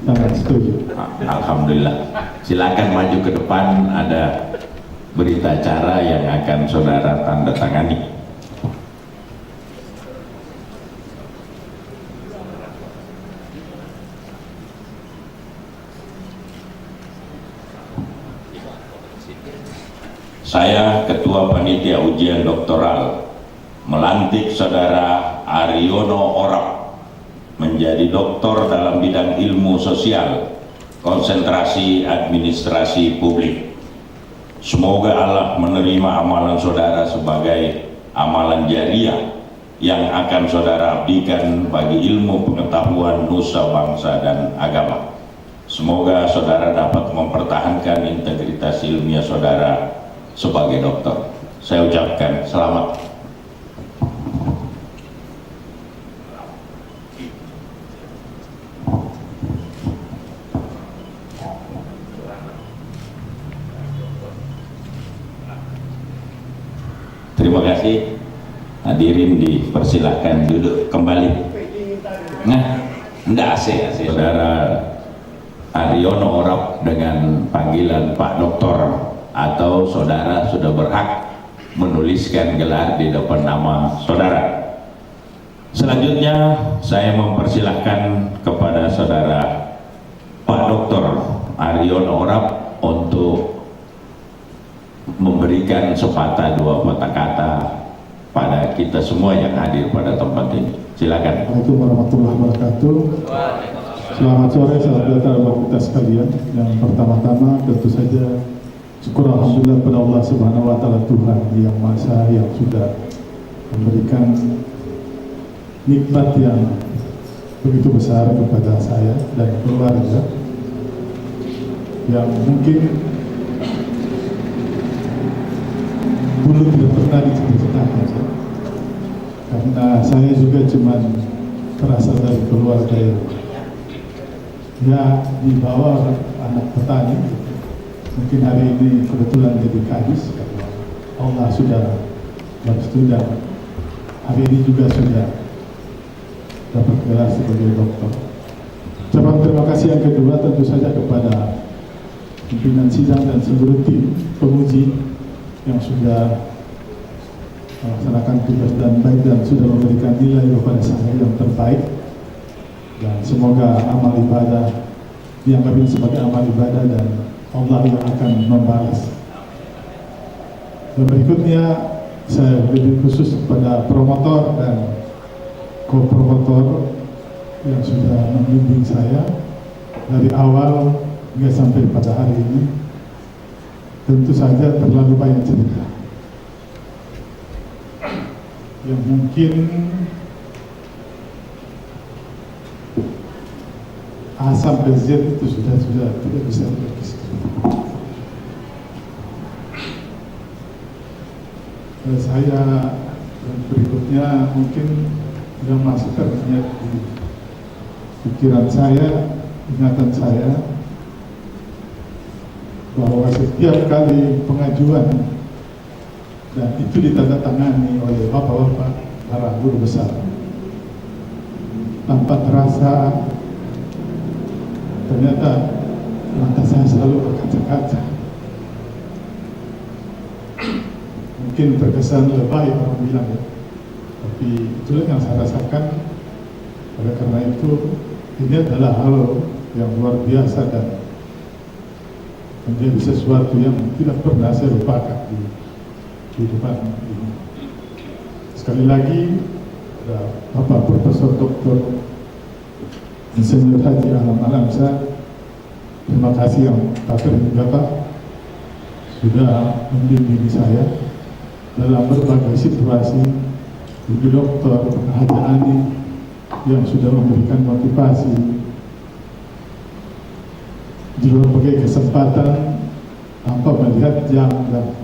Sangat setuju. Alhamdulillah. Silakan maju ke depan, ada berita acara yang akan saudara tanda tangani. Saya, Ketua Panitia Ujian Doktoral, melantik Saudara Aryono Orap menjadi doktor dalam bidang ilmu sosial, konsentrasi administrasi publik. Semoga Allah menerima amalan saudara sebagai amalan jariah yang akan saudara abdikan bagi ilmu pengetahuan nusa bangsa dan agama. Semoga saudara dapat mempertahankan integritas ilmiah saudara sebagai dokter. Saya ucapkan selamat. Terima kasih. Hadirin dipersilahkan duduk kembali. Nah, enggak AC. Saudara Aryono Orap dengan panggilan Pak Doktor atau saudara sudah berhak menuliskan gelar di depan nama saudara. Selanjutnya saya mempersilahkan kepada saudara Pak Dr. Aryono Orap untuk memberikan sepatah dua patah kata pada kita semua yang hadir pada tempat ini. Silakan. Assalamualaikum warahmatullahi wabarakatuh. Selamat sore, salam sejahtera buat kita sekalian. Yang pertama-tama tentu saja syukur alhamdulillah pada Allah Subhanahu wa taala, Tuhan yang Maha Esa, yang sudah memberikan nikmat yang begitu besar kepada saya dan keluarga yang mungkin dulu tidak pernah dicita-citakan, karena saya juga cuma berasal dari keluarga yang di bawah anak petani. Mungkin hari ini kebetulan jadi kadis, Allah sudah bersetuju dan hari ini juga sudah dapat gelar sebagai dokter. Ucapan terima kasih yang kedua tentu saja kepada pimpinan sidang dan seluruh tim penguji yang sudah melaksanakan tugas dan baik dan sudah memberikan nilai kepada saya yang terbaik, dan semoga amal ibadah dianggap sebagai amal ibadah dan Allah yang akan membalas. Dan berikutnya saya lebih khusus kepada promotor dan co-promotor yang sudah membimbing saya dari awal hingga sampai pada hari ini. Tentu saja terlalu banyak cerita yang mungkin A sampai Z itu sudah tidak bisa dilukiskan. Saya berikutnya mungkin yang masih teringat di pikiran saya, ingatan saya, bahwa setiap kali pengajuan dan itu ditandatangani oleh bapak-bapak para guru besar, tanpa terasa ternyata mata saya selalu berkaca-kaca. Mungkin terkesan lebay orang bilang ya, tapi itulah yang saya rasakan. Oleh karena itu ini adalah hal yang luar biasa dan menjadi sesuatu yang tidak pernah saya lupakan di kehidupan ini. Sekali lagi, Bapak Profesor Dr. Insinyur Haji Ahmad Alamsyah, terima kasih yang tak terhingga sudah membimbing saya dalam berbagai situasi. Ibu Dr. Haji Ani yang sudah memberikan motivasi di berbagai kesempatan tanpa melihat jam dan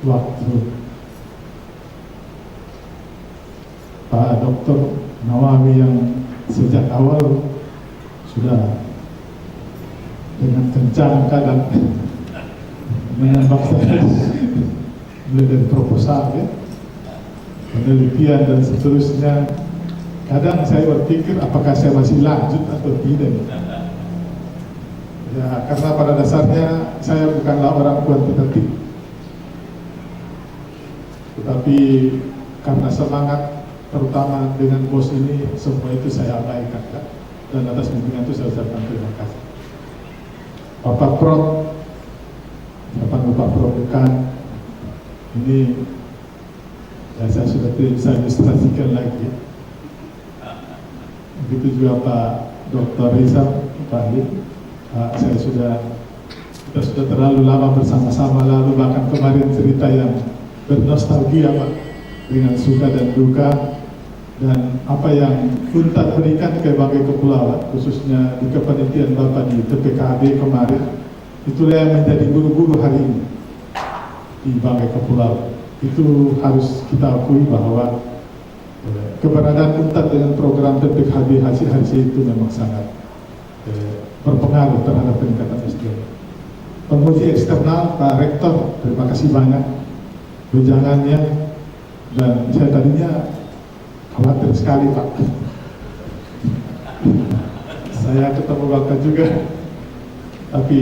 waktu. Pak Dr. Nawawi yang sejak awal sudah dengan kencang kadang menembak saya mulai dari proposal ya, penelitian dan seterusnya. Kadang saya berpikir apakah saya masih lanjut atau tidak. Ya, karena pada dasarnya saya bukanlah orang kuantitatif, tetapi karena semangat terutama dengan bos ini, semua itu saya abaikan kan? Dan atas bimbingan itu saya ucapkan terima kasih. Bapak Prof, Bapak Prof bukan ini ya, saya sudah tidak bisa ilustrasikan lagi. Begitu juga Pak Dr. Rizal, Pak Adit, saya kita sudah terlalu lama bersama-sama, lalu bahkan kemarin cerita yang bernostalgia Pak, dengan suka dan duka, dan apa yang UNTAD berikan ke Banggai Kepulauan, khususnya di kepanitiaan Bapak di TPKB kemarin, itulah yang menjadi guru-guru hari ini di Banggai Kepulauan. Itu harus kita akui bahwa keberadaan UNTAD dengan program TPKB hasil itu memang sangat berpengaruh terhadap peningkatan SDM. Penguji eksternal Pak Rektor, terima kasih banyak wejangannya, dan saya tadinya khawatir sekali Pak. Saya ketemu Bapak juga, tapi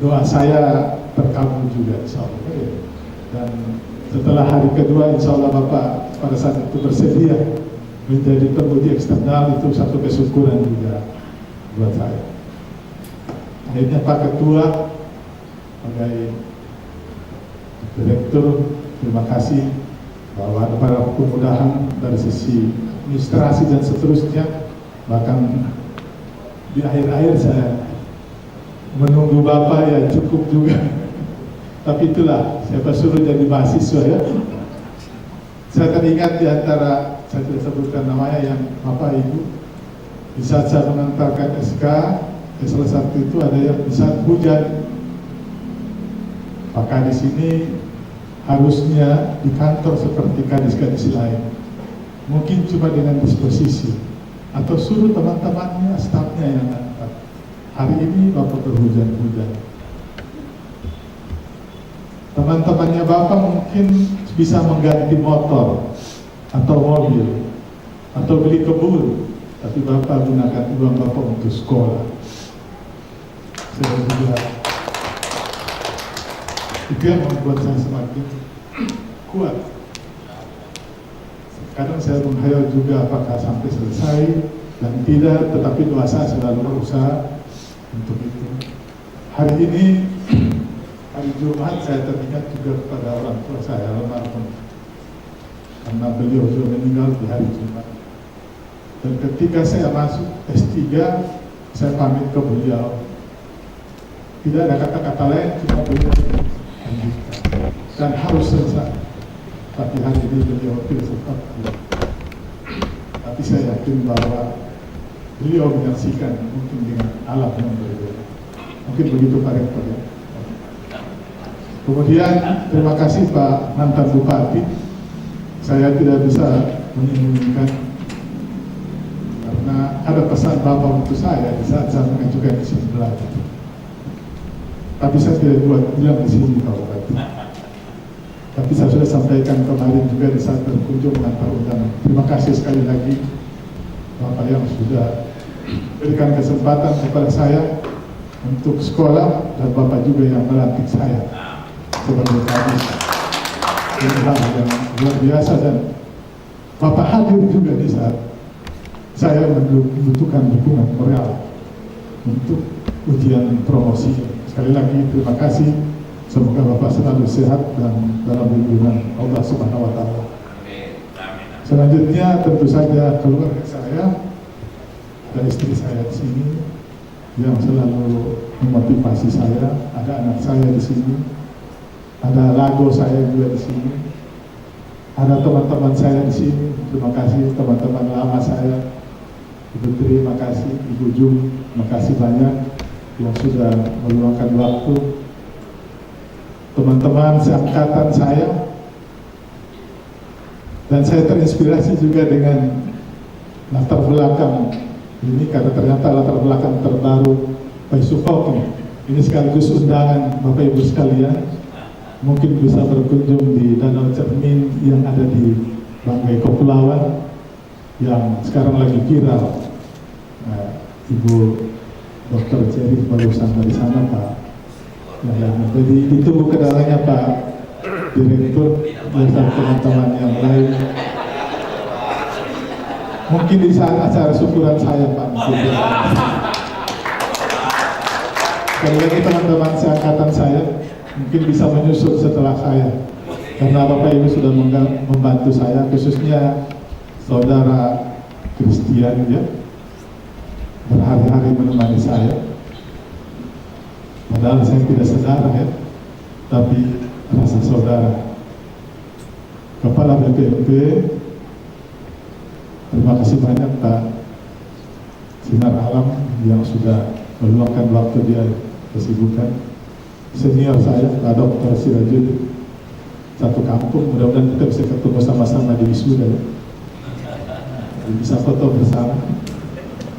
doa saya terkabul juga insya Allah. Dan setelah hari kedua insya Allah Bapak pada saat itu bersedia menjadi penguji eksternal, itu satu kesyukuran juga buat saya. Akhirnya Pak Ketua sebagai Direktur, terima kasih bahwa ada para kemudahan dari sisi administrasi dan seterusnya. Bahkan di akhir-akhir saya menunggu Bapak ya cukup juga. Tapi itulah, siapa suruh jadi mahasiswa ya. Saya teringat di antara, saya tidak sebutkan namanya, yang Bapak Ibu, di saat saya mengantarkan SK, salah satu itu ada yang di saat hujan. Maka di sini harusnya di kantor seperti kadis-kadis lain, mungkin cuma dengan disposisi atau suruh teman-temannya, stafnya yang antar. Hari ini Bapak berhujan-hujan. Teman-temannya Bapak mungkin bisa mengganti motor atau mobil atau beli kebun, tapi Bapak gunakan uang Bapak untuk sekolah. Saya juga, itu yang membuat saya semakin kuat. Kadang saya menghayal juga apakah sampai selesai, dan tidak, tetapi doa saya selalu berusaha untuk itu. Hari ini, hari Jumat, saya teringat juga kepada orang tua saya, almarhum, karena beliau juga meninggal di hari Jumat. Dan ketika saya masuk S3, saya pamit ke beliau. Tidak ada kata-kata lain, cuma beliau lanjutkan dan harus selesai. Tapi hari ini beliau tidak sempat. Tapi saya yakin bahwa beliau menyaksikan mungkin dengan alam yang berbeda. Mungkin begitu Pak Rektor ya. Kemudian terima kasih Pak mantan Bupati. Saya tidak bisa menyembunyikan karena ada pesan Bapak untuk saya di saat saya mengajukan di sini belajar. Tapi saya tidak bilang di sini Pak Bupati. Tapi saya sudah sampaikan kemarin juga di saat berkunjung mengantar undangan. Terima kasih sekali lagi Bapak yang sudah berikan kesempatan kepada saya untuk sekolah dan Bapak juga yang melantik saya sebagai kadis. Ini hal yang luar biasa dan Bapak hadir juga di saat saya membutuhkan dukungan moral untuk ujian promosi. Sekali lagi terima kasih. Semoga Bapak selalu sehat dan dalam lindungan Allah Subhanahu wa Ta'ala. Selanjutnya tentu saja keluarga saya dan istri saya di sini yang selalu memotivasi saya. Ada anak saya di sini, ada lago saya juga di sini, ada teman-teman saya di sini. Terima kasih teman-teman lama saya, Ibu Tri, terima kasih Ibu Jum, terima kasih banyak yang sudah meluangkan waktu. Teman-teman seangkatan saya, dan saya terinspirasi juga dengan latar belakang ini karena ternyata latar belakang terbaru Pak Yusuf Hoki. Ini sekaligus undangan Bapak Ibu sekalian, mungkin bisa berkunjung di Danau Cermin yang ada di Banggai Kepulauan yang sekarang lagi viral. Ibu Dr. Jerry barusan dari sana Pak. Jadi ditunggu kedatangannya Pak Direktur bersama teman-teman yang lain. Mungkin di saat acara syukuran saya Pak. Sekali lagi teman-teman seangkatan saya mungkin bisa menyusul setelah saya, karena Bapak Ibu sudah membantu saya, khususnya Saudara Christian ya, berhari-hari menemani saya. Padahal saya tidak saudara ya, tapi rasa saudara. Kepala BPMP, terima kasih banyak Pak Sinar Alam yang sudah meluangkan waktu dia kesibukan. Senior saya Pak Dr. Sirajud, satu kampung, mudah-mudahan kita bisa ketemu sama-sama di wisuda ya. Bisa foto bersama.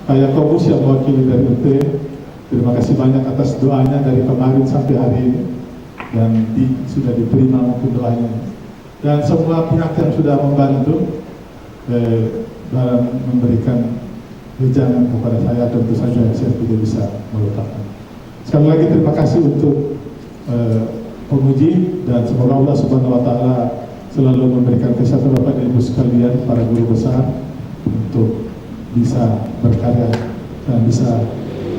Pak Yakobus yang mewakili dari UT, terima kasih banyak atas doanya dari kemarin sampai hari ini dan sudah diterima mungkin doanya. Dan semua pihak yang sudah membantu dalam memberikan wejangan kepada saya, tentu saja saya tidak bisa melupakan. Sekali lagi terima kasih untuk penguji dan semoga Allah Subhanahu wa Ta'ala selalu memberikan kesehatan Bapak dan Ibu sekalian, para guru besar, untuk bisa berkarya dan bisa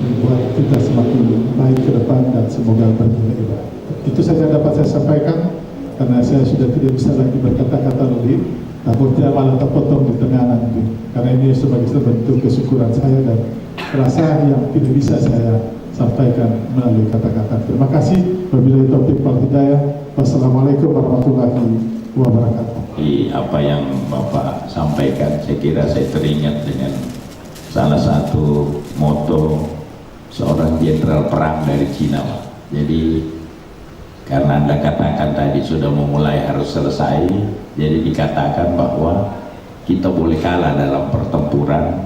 membuat kita semakin baik ke depan dan semoga bernilai baik. Itu saja dapat saya sampaikan karena saya sudah tidak bisa lagi berkata-kata lebih, takutnya malah terpotong di tengah nanti, karena ini sebagai bentuk kesyukuran saya dan perasaan yang tidak bisa saya sampaikan melalui kata-kata. Terima kasih. Wabillahi taufiq wal hidayah. Wassalamualaikum warahmatullahi wabarakatuh. Apa yang Bapak sampaikan, saya kira saya teringat dengan salah satu moto seorang jenderal perang dari Cina. Jadi karena Anda katakan tadi sudah memulai harus selesai, jadi dikatakan bahwa kita boleh kalah dalam pertempuran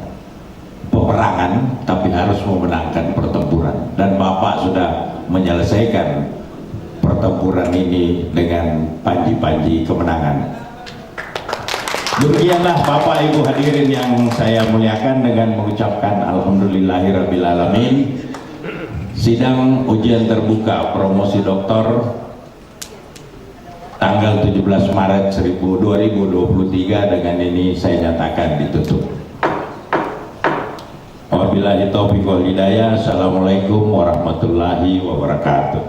peperangan, tapi harus memenangkan pertempuran, dan Bapak sudah menyelesaikan pertempuran ini dengan panji-panji kemenangan. Demikianlah Bapak Ibu hadirin yang saya muliakan, dengan mengucapkan alhamdulillahirrabbilalamin, sidang ujian terbuka promosi doktor tanggal 17 Maret 2023 dengan ini saya nyatakan ditutup. Wabillahi taufiq wal hidayah. Assalamualaikum warahmatullahi wabarakatuh.